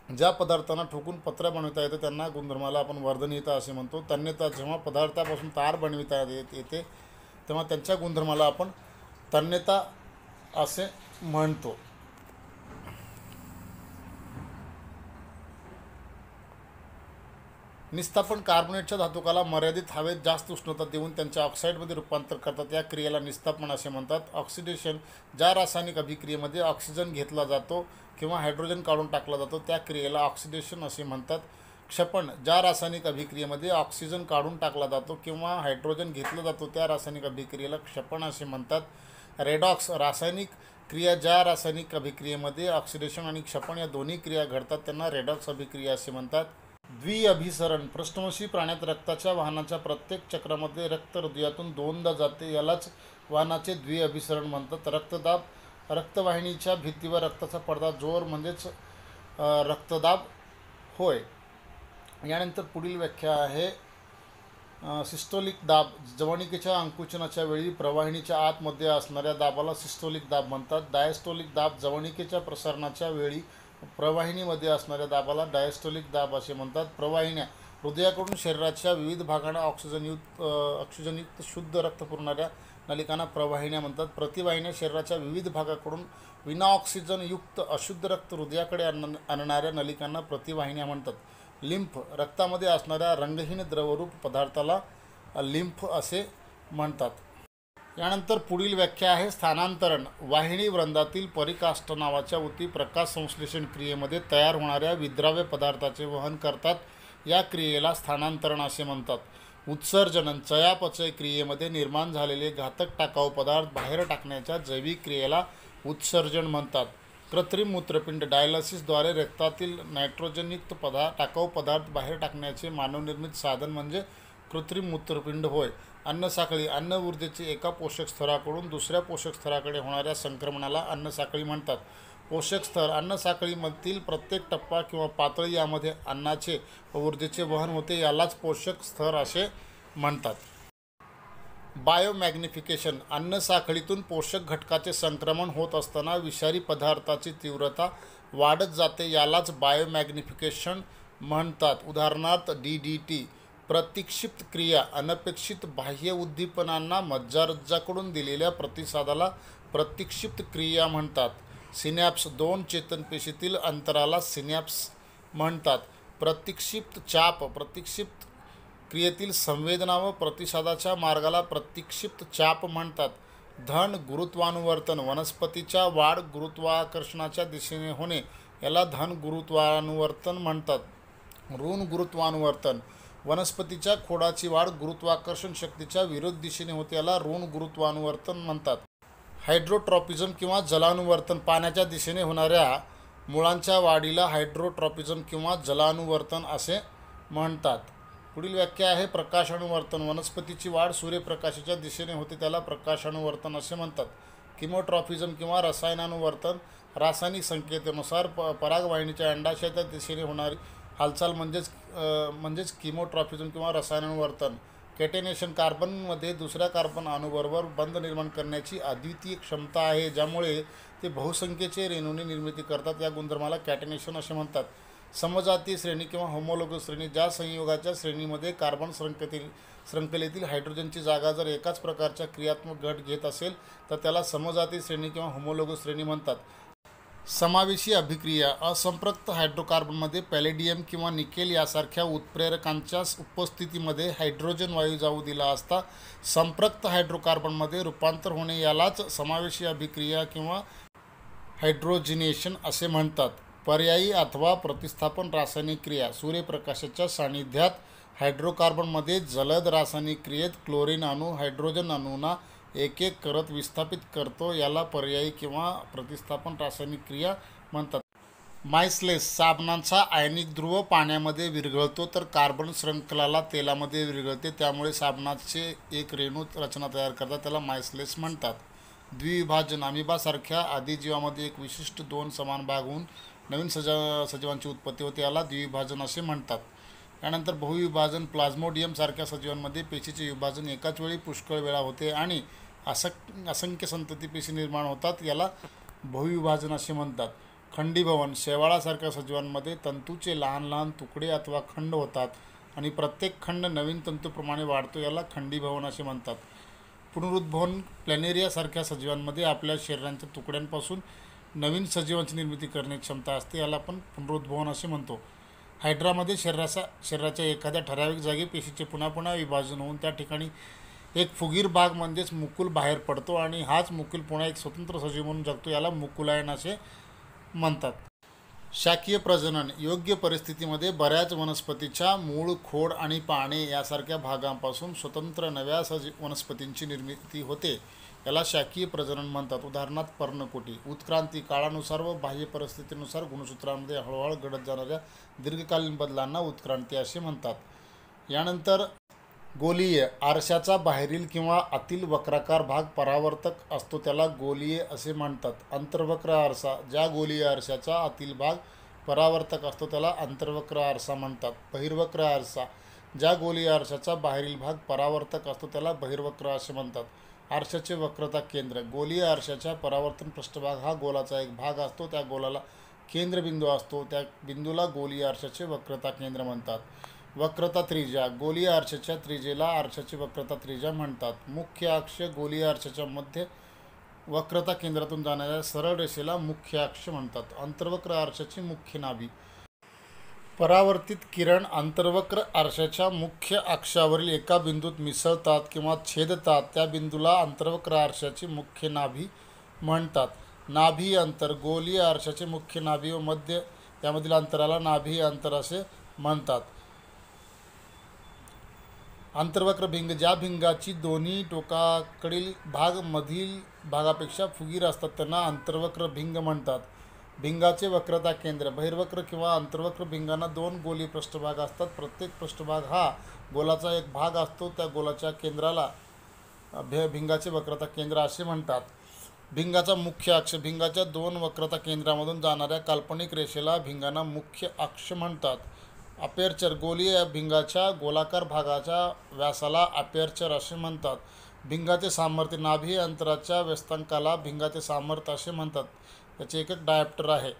ज्या पदार्थांना ठोकून पत्रा बनविता येतं त्यांना गुणधर्माला आपण वर्धनीयता असे म्हणतो. तन्यता. जेव्हा पदार्थापासून तार बनविता येते तेव्हा त्यांच्या गुणधर्माला आपण तन्यता असे म्हणतो. निस्थापन कार्बोनेटच्या धातुकाला मर्यादित हवेत जास्त उष्णता देऊन त्यांच्या ऑक्साईडमध्ये रूपांतर करतात. या क्रियेला निस्थापन असे म्हणतात. ऑक्सिडेशन, ज्या रासायनिक अभिक्रियेमध्ये ऑक्सिजन घेतला जातो किंवा हायड्रोजन काढून टाकला जातो त्या क्रियेला ऑक्सिडेशन असे म्हणतात. क्षपण, ज्या रासायनिक अभिक्रियेमध्ये ऑक्सिजन काढून टाकला जातो किंवा हायड्रोजन घेतला जातो त्या रासायनिक अभिक्रियेला क्षपण असे म्हणतात. रेडॉक्स, रासायनिक क्रिया, ज्या रासायनिक अभिक्रियेमध्ये ऑक्सिडेशन आणि क्षपण या दोन्ही क्रिया घडतात त्यांना रेडॉक्स अभिक्रिया असे म्हणतात. द्विअभिसरण, पृष्ठवंशी प्राण्यात रक्ताच्या वाहनाच्या प्रत्येक चक्रामध्ये रक्त हृदयातून दोनदा जाते, यालाच वाहनाचे द्विअभिसरण म्हणतात. रक्तदाब, रक्तवाहिनीच्या भित्तीवर रक्ताचा पडदा, जोर म्हणजेच रक्तदाब होय. यानंतर पुढील व्याख्या आहे सिस्टोलिक दाब, जवनिकेच्या अंकुचनाच्या वेळी प्रवाहिनीच्या आतमध्ये असणाऱ्या दाबाला सिस्टोलिक दाब म्हणतात. डायस्टोलिक दाब, जवनिकेच्या प्रसारणाच्या वेळी प्रवाहिनीमध्ये असणाऱ्या दाबाला डायस्टोलिक दाब असे म्हणतात. प्रवाहिन्या, हृदयाकडून शरीराच्या विविध भागांना ऑक्सिजनयुक्त शुद्ध रक्त पुरवणाऱ्या नलिकांना प्रवाहिन्या म्हणतात. प्रतिवाहिन्या, शरीराच्या विविध भागाकडून विना ऑक्सिजनयुक्त अशुद्ध रक्त हृदयाकडे आणणाऱ्या नलिकांना प्रतिवाहिन्या म्हणतात. लिम्फ, रक्तामध्ये असणाऱ्या रंगहीन द्रवरूप पदार्थाला लिम्फ असे म्हणतात. यानंतर पुढील व्याख्या आहे स्थानांतरण. वाहिनी वृंदातील परिकाष्ठ नावाच्या ऊती प्रकाश संश्लेषण क्रियेमध्ये तयार होणाऱ्या विद्राव्य पदार्थाचे वहन करतात. या क्रियेला स्थानांतरण असे म्हणतात. उत्सर्जन, चयापचय क्रियेमध्ये निर्माण झालेले घातक टाकाऊ पदार्थ बाहेर टाकण्याच्या जैविक क्रियेला उत्सर्जन म्हणतात. कृत्रिम मूत्रपिंड, डायलिसिसद्वारे रक्तातील नायट्रोजनयुक्त टाकाऊ पदार्थ बाहेर टाकण्याचे मानवनिर्मित साधन म्हणजे कृत्रिम मूत्रपिंड होय. अन्नसाखळी, अन्न ऊर्जेचे एका पोषक स्तराकडून दुसऱ्या पोषक स्तराकडे होणाऱ्या संक्रमणाला अन्नसाखळी म्हणतात. पोषक स्तर, अन्नसाखळीमधील प्रत्येक टप्पा किंवा पातळी यामध्ये अन्नाचे व ऊर्जेचे वहन होते, यालाच पोषक स्तर असे म्हणतात. बायोमॅग्निफिकेशन, अन्नसाखळीतून पोषक घटकाचे संक्रमण होत असताना विषारी पदार्थाची तीव्रता वाढत जाते, यालाच बायोमॅग्निफिकेशन म्हणतात. उदाहरणार्थ DDT. प्रतिक्षिप्त क्रिया, अनपेक्षित बाह्य उद्दीपनांना मज्जारज्जाकडून दिलेल्या प्रतिसादाला प्रतिक्षिप्त क्रिया म्हणतात. सिनॅप्स, दोन चेतनपेशीतील अंतराला सिनॅप्स म्हणतात. प्रतिक्षिप्त चाप, प्रतिक्षिप्त क्रियेतील संवेदना व प्रतिसादाच्या मार्गाला प्रतिक्षिप्त चाप म्हणतात. धन गुरुत्वानुवर्तन, वनस्पतीच्या वाढ गुरुत्वाकर्षणाच्या दिशेने होणे याला धन गुरुत्वानुवर्तन म्हणतात. ऋण गुरुत्वानुवर्तन, वनस्पतीच्या खोडाची वाढ गुरुत्वाकर्षण शक्तीच्या विरुद्ध दिशेने होते, याला ऋण गुरुत्वानुवर्तन म्हणतात. हायड्रोट्रॉपिझम किंवा जलानुवर्तन, पाण्याच्या दिशेने होणाऱ्या मुळांच्या वाढीला हायड्रोट्रॉपिझम किंवा जलानुवर्तन असे म्हणतात. पुढील व्याख्या आहे प्रकाशानुवर्तन. वनस्पतीची वाढ सूर्यप्रकाशाच्या दिशेने होते त्याला प्रकाशानुवर्तन असे म्हणतात. किमोट्रॉफिझम किंवा रसायनानुवर्तन, रासायनिक संकेतानुसार परागवाहिनीच्या अंडाशयाच्या दिशेने होणारी हालचाल म्हणजेच किमोट्रॉफिझम किंवा रसायनानुवर्तन. कॅटेनेशन, कार्बनमध्ये दुसऱ्या कार्बन अणूबरोबर बंध निर्माण करण्याची अद्वितीय क्षमता आहे, ज्यामुळे ते बहुसंख्येचे रेणूंनी निर्मिती करतात, या गुणधर्माला कॅटेनेशन असे म्हणतात. समजातीय श्रेणी किंवा होमोलोगस श्रेणी, ज्या संयोगाच्या श्रेणीमध्ये कार्बन शृंखलेतील हायड्रोजनची जागा जर एकाच प्रकारच्या क्रियात्मक घट घेत असेल तर त्याला समजातीय श्रेणी किंवा होमोलोगस श्रेणी म्हणतात. समावेशी अभिक्रिया, असंपृक्त हायड्रोकार्बनमध्ये पॅलेडियम किंवा निकेल यासारख्या उत्प्रेरकांच्या उपस्थितीमध्ये हायड्रोजन वायू जाऊ दिला असता संपृक्त हायड्रोकार्बनमध्ये रूपांतर होणे यालाच समावेशी अभिक्रिया किंवा हायड्रोजिनेशन असे म्हणतात. पर्यायी अथवा प्रतिस्थापन रासायनिक क्रिया, सूर्यप्रकाशाच्या सान्निध्यात हायड्रोकार्बनमध्ये जलद रासायनिक क्रियेत क्लोरीन अणू हायड्रोजन अणूंना एक एक करत विस्थापित करतो, याला पर्यायी किंवा प्रतिस्थापन रासायनिक क्रिया म्हणतात. मायस्लेस, साबणाचा आयनिक ध्रुव पाण्यामध्ये विरघळतो तर कार्बन शृंखलाला तेलामध्ये विरघळते, त्यामुळे साबणाचे एक रेणू रचना तयार करतात, त्याला मायस्लेस म्हणतात. द्विविभाजन, अमिबासारख्या आदिजीवामध्ये एक विशिष्ट दोन समान भाग होऊन नवीन सजीवांची उत्पत्ती होते, याला द्विविभाजन असे म्हणतात. त्यानंतर बहुविभाजन, प्लाझ्मोडियम सारख्या सजीवांमध्ये पेशीचे विभाजन एकाच वेळी पुष्कळ वेळा होते आणि असंख्य संतती पेशी निर्माण होतात, याला बहुविभाजन असे म्हणतात. खंडीभवन, शेवाळासारख्या सजीवांमध्ये तंतूचे लहान लहान तुकडे अथवा खंड होतात आणि प्रत्येक खंड नवीन तंतूप्रमाणे वाढतो, याला खंडीभवन असे म्हणतात. पुनरुद्भवन प्लॅनेरियासारख्या सजीवांमध्ये आपल्या शरीराच्या तुकड्यांपासून नवीन सजीवांची निर्मिती करण्याची क्षमता असते, याला आपण पुनरुद्भवन असे म्हणतो. हायड्रामध्ये शरीराच्या एखाद्या ठराविक जागी पेशीचे पुन्हा पुन्हा विभाजन होऊन त्या ठिकाणी एक फुगीर भाग म्हणजेच मुकुल बाहेर पडतो आणि हाच मुकुल पुन्हा एक स्वतंत्र सजीव म्हणून जगतो, याला मुकुलायन असे म्हणतात. शाकीय प्रजनन. योग्य परिस्थितीमध्ये बऱ्याच वनस्पतीच्या मूळ, खोड आणि पाने यासारख्या भागांपासून स्वतंत्र नव्या वनस्पतींची निर्मिती होते, याला शाकीय प्रजनन म्हणतात. उदाहरणार्थ पर्णकुटी. उत्क्रांती. काळानुसार व बाह्य परिस्थितीनुसार गुणसूत्रांमध्ये हळूहळू घडत जाणाऱ्या दीर्घकालीन बदलांना उत्क्रांती असे म्हणतात. यानंतर गोलीय. आरशाचा बाहेरील किंवा आतील वक्राकार भाग परावर्तक असतो, त्याला गोलीय असे म्हणतात. अंतर्वक्र आरसा. ज्या गोलीय आरशाचा आतील भाग परावर्तक असतो त्याला अंतर्वक्र आरसा म्हणतात. बहिर्वक्र आरसा. ज्या गोलीय आरशाचा बाहेरील भाग परावर्तक असतो त्याला बहिर्वक्र असे म्हणतात. आरशाचे वक्रता केंद्र. गोलीय आरशाच्या परावर्तन पृष्ठभाग हा गोलाचा एक भाग असतो, त्या गोलाला केंद्रबिंदू असतो, त्या बिंदूला गोलीय आरशाचे वक्रता केंद्र म्हणतात. वक्रता त्रिज्या. गोलीय आरशाच्या त्रिज्येला आरशाची वक्रता त्रिज्या म्हणतात. मुख्य अक्ष. गोलीय आरशाच्या मध्य वक्रता केंद्रातून जाणाऱ्या सरळ रेषेला मुख्य अक्ष म्हणतात. अंतर्वक्र आरशाची मुख्य नाभी. परावर्तित किरण अंतर्वक्र आरशाच्या मुख्य अक्षावरील एका बिंदूत मिसळतात किंवा छेदतात, त्या बिंदूला अंतर्वक्र आरशाची मुख्य नाभी म्हणतात. नाभी अंतर. गोलीय आरशाचे मुख्य नाभी व मध्य यामधील अंतराला नाभी अंतर असे म्हणतात. अंतर्वक्र भिंग. ज्या भिंगाची दोन्ही टोकाकडील भाग मधील भागापेक्षा फुगीर असतात त्यांना अंतर्वक्र भिंग म्हणतात. भिंगाचे वक्रता केंद्र. बहिर्वक्र किंवा अंतर्वक्र भिंगांना दोन गोलीय पृष्ठभाग असतात. प्रत्येक पृष्ठभाग हा गोलाचा एक भाग असतो, त्या गोलाच्या केंद्राला भिंगाचे वक्रता केंद्र असे म्हणतात. भिंगाचा मुख्य अक्ष. भिंगाच्या दोन वक्रता केंद्रामधून जाणाऱ्या काल्पनिक रेषेला भिंगांना मुख्य अक्ष म्हणतात. अपेर्चर. गोलीय भिंगाच्या गोलाकार भागाच्या व्यासाला अपेर्चर असे म्हणतात. भिंगाचे सामर्थ्य. नाभी अंतराच्या व्यस्तांकाला भिंगाचे सामर्थ्य असे म्हणतात, त्याचे एकक डायप्टर आहे.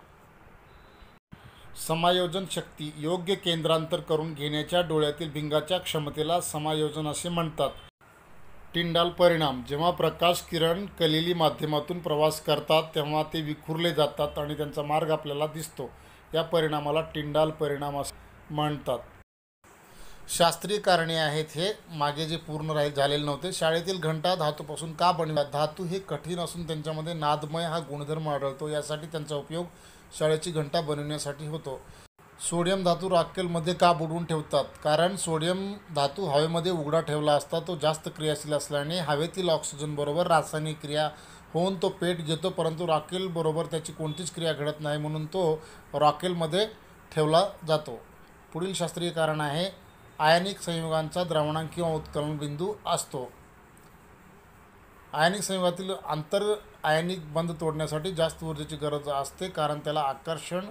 समायोजन शक्ती. योग्य केंद्रांतर करून घेण्याच्या डोळ्यातील भिंगाच्या क्षमतेला समायोजन असे म्हणतात. टिंडाल परिणाम. जेव्हा प्रकाश किरण कलेली माध्यमातून प्रवास करतात तेव्हा ते विखुरले जातात आणि त्यांचा मार्ग आपल्याला दिसतो, या परिणामाला टिंडाल परिणाम असे म्हणतात. शास्त्रीय कारणे आहेत, हे मागे जे पूर्ण झालेले नव्हते. शाळेतील घंटा धातूपासून का बनवतात? धातू हे कठीण असून त्यांच्यामध्ये नादमय हा गुणधर्म आढळतो, यासाठी त्यांचा उपयोग शाळेची घंटा बनवण्यासाठी होतो. सोडियम धातू रॉकेलमध्ये का बुडवून ठेवतात? कारण सोडियम धातू हवेमध्ये उघडा ठेवला असता तो जास्त क्रियाशील असल्याने हवेतील ऑक्सिजनबरोबर रासायनिक क्रिया होऊन तो पेट घेतो, परंतु रॉकेलबरोबर त्याची कोणतीच क्रिया घडत नाही म्हणून तो रॉकेलमध्ये ठेवला जातो. पुढील शास्त्रीय कारण आहे आयनिक संयुगांचा द्रवणांक किंवा उत्कलन बिंदू असतो. आयनिक संयुगातील आंतर आयनिक बंध तोडण्यासाठी जास्त ऊर्जेची गरज असते, कारण त्याला आकर्षण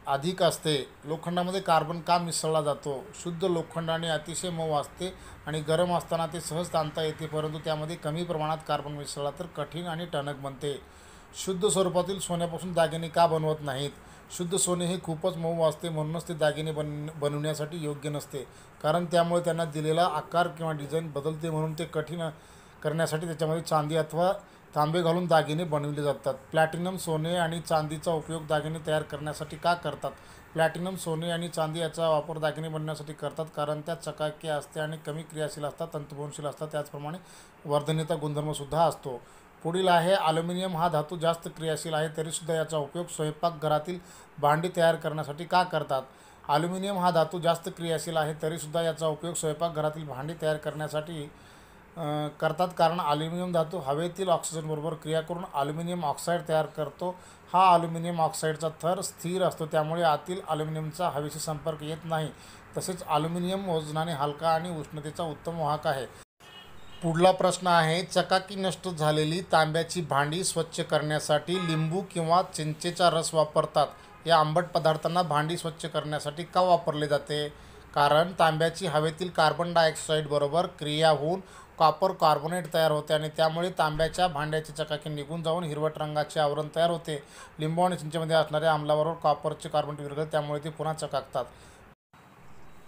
अधिक असते. लोखंडामध्ये कार्बन का मिसळला जातो? शुद्ध लोखंडाने अतिशय मऊ असते आणि गरम असताना ते सहज ताणता येते, परंतु त्यामध्ये कमी प्रमाणात कार्बन मिसळला तर कठीण आणि टणक बनते. शुद्ध स्वरूपातील सोन्यापासून दागिने का बनवत नाहीत? शुद्ध सोने हे खूपच मऊ असते, म्हणूनच ते दागिने बनवण्यासाठी योग्य नसते, कारण त्यामुळे त्यांना दिलेला आकार किंवा डिझाईन बदलते, म्हणून ते कठीण करण्यासाठी त्याच्यामध्ये चांदी अथवा तांबे घालून दागिने बनवले जातात. प्लॅटिनम, सोने आणि चांदीचा उपयोग दागिने तयार करण्यासाठी का करतात? प्लॅटिनम, सोने आणि चांदी याचा वापर दागिने बनवण्यासाठी करतात, कारण त्यात चकाकी असते आणि कमी क्रियाशील असतात, तंतुबोधशील असतात, त्याचप्रमाणे वर्धनेचा गुणधर्मसुद्धा असतो. पुढील आहे ॲल्युमिनियम. हा धातू जास्त क्रियाशील आहे, तरीसुद्धा याचा उपयोग स्वयंपाकघरातील भांडी तयार करण्यासाठी का करतात? ॲल्युमिनियम हा धातू जास्त क्रियाशील आहे, तरीसुद्धा याचा उपयोग स्वयंपाकघरातील भांडी तयार करण्यासाठी करतात, कारण ॲल्युमिनियम धातू हवेतील ऑक्सिजनबरोबर क्रिया करून ॲल्युमिनियम ऑक्साईड तयार करतो. हा ॲल्युमिनियम ऑक्साईडचा थर स्थिर असतो, त्यामुळे आतील ॲल्युमिनियमचा हवेशी संपर्क येत नाही. तसेच ॲल्युमिनियम वजनाने हलका आणि उष्णतेचा उत्तम वाहक आहे. पुढला प्रश्न आहे चकाकी नष्ट झालेली तांब्याची भांडी स्वच्छ करण्यासाठी लिंबू किंवा चिंचेचा रस वापरतात. या आंबट पदार्थांना भांडी स्वच्छ करण्यासाठी का वापरले जाते? कारण तांब्याची हवेतील कार्बन डायऑक्साईडबरोबर क्रिया होऊन कॉपर कार्बोनेट तयार होते आणि त्यामुळे तांब्याच्या भांड्याची चकाकी निघून जाऊन हिरवट रंगाचे आवरण तयार होते. लिंबू आणि चिंचेमध्ये असणाऱ्या आम्लाबरोबर कॉपरचे कार्बोनेट विरघळते, त्यामुळे ते पुन्हा चकाकतात.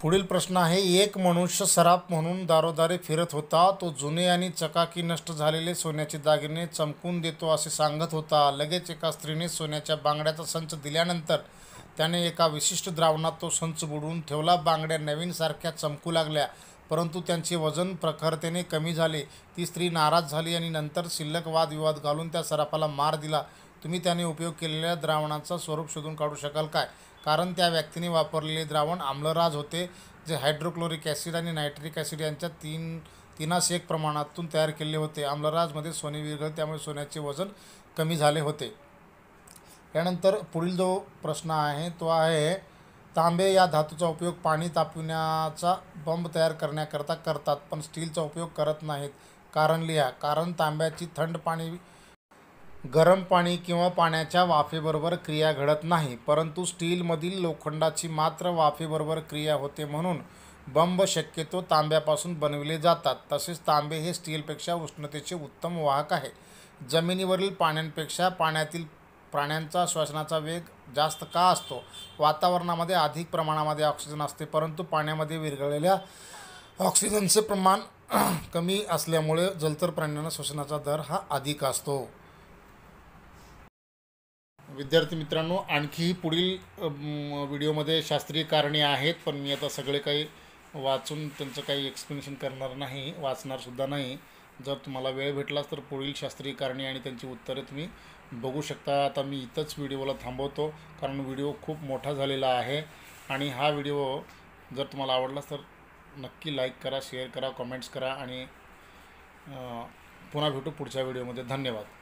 पुढील प्रश्न आहे, एक मनुष्य सराफ म्हणून दारोदारी फिरत होता. तो जुने आणि चकाकी नष्ट झालेले सोन्याचे दागिने चमकून देतो असे सांगत होता. लगेच एका स्त्रीने सोन्याच्या बांगड्याचा संच दिल्यानंतर त्याने एका विशिष्ट द्रावणात तो संच बुडवून ठेवला. बांगड्या नवीनसारख्या चमकू लागल्या, परंतु त्यांचे वजन प्रखरतेने कमी झाले. ती स्त्री नाराज झाली आणि नंतर शिल्लक वादविवाद घालून त्या सराफाला मार दिला. तुम्ही त्याने उपयोग केलेल्या द्रावणाचं स्वरूप शोधून काढू शकाल काय? कारण त्या व्यक्तीने वापरलेले द्रावण आम्लराज होते, जे हायड्रोक्लोरिक ॲसिड आणि नायट्रिक ॲसिड यांच्या 3:1 प्रमाणातून तयार केलेले होते. आम्लराजमध्ये सोने विरघळले, त्यामुळे सोन्याचे वजन कमी झाले होते. यानंतर पुढील जो प्रश्न आहे तो आहे, तांबे या धातूचा उपयोग पाणी तापविण्याचा बंब तयार करण्याकरता करतात, पण स्टीलचा उपयोग करत नाहीत. कारण लिहा. कारण तांब्याची थंड पाणी, गरम पाणी किंवा पाण्याच्या वाफेबरोबर क्रिया घडत नाही, परंतु स्टीलमधील लोखंडाची मात्र वाफेबरोबर क्रिया होते. म्हणून बंब शक्यतो तांब्यापासून बनविले जातात. तसेच तांबे हे स्टीलपेक्षा उष्णतेचे उत्तम वाहक आहे. जमिनीवरील पाण्यापेक्षा पाण्यातील प्राण्यांचा श्वसनाचा वेग जास्त का असतो? वातावरणामध्ये अधिक प्रमाणामध्ये ऑक्सिजन असते, परंतु पाण्यामध्ये विरघळलेल्या ऑक्सिजनचे प्रमाण कमी असल्यामुळे जलचर प्राण्यांना श्वसनाचा दर हा अधिक असतो. विद्यार्थी मित्रांनो, आणखी पुढील व्हिडिओमध्ये शास्त्रीय कारणे आहेत, पण मी आता सगळे काही वाचून त्यांचं काही एक्सप्लेनेशन करणार नाही, वाचणारसुद्धा नाही. जर तुम्हाला वेळ भेटलाच तर पुढील शास्त्रीय कारणे आणि त्यांची उत्तरे तुम्ही बघू शकता. आता मी इथंच व्हिडिओला थांबवतो, कारण व्हिडिओ खूप मोठा झालेला आहे. आणि हा व्हिडिओ जर तुम्हाला आवडलाच तर नक्की लाईक करा, शेअर करा, कमेंट्स करा आणि पुन्हा भेटू पुढच्या व्हिडिओमध्ये. धन्यवाद.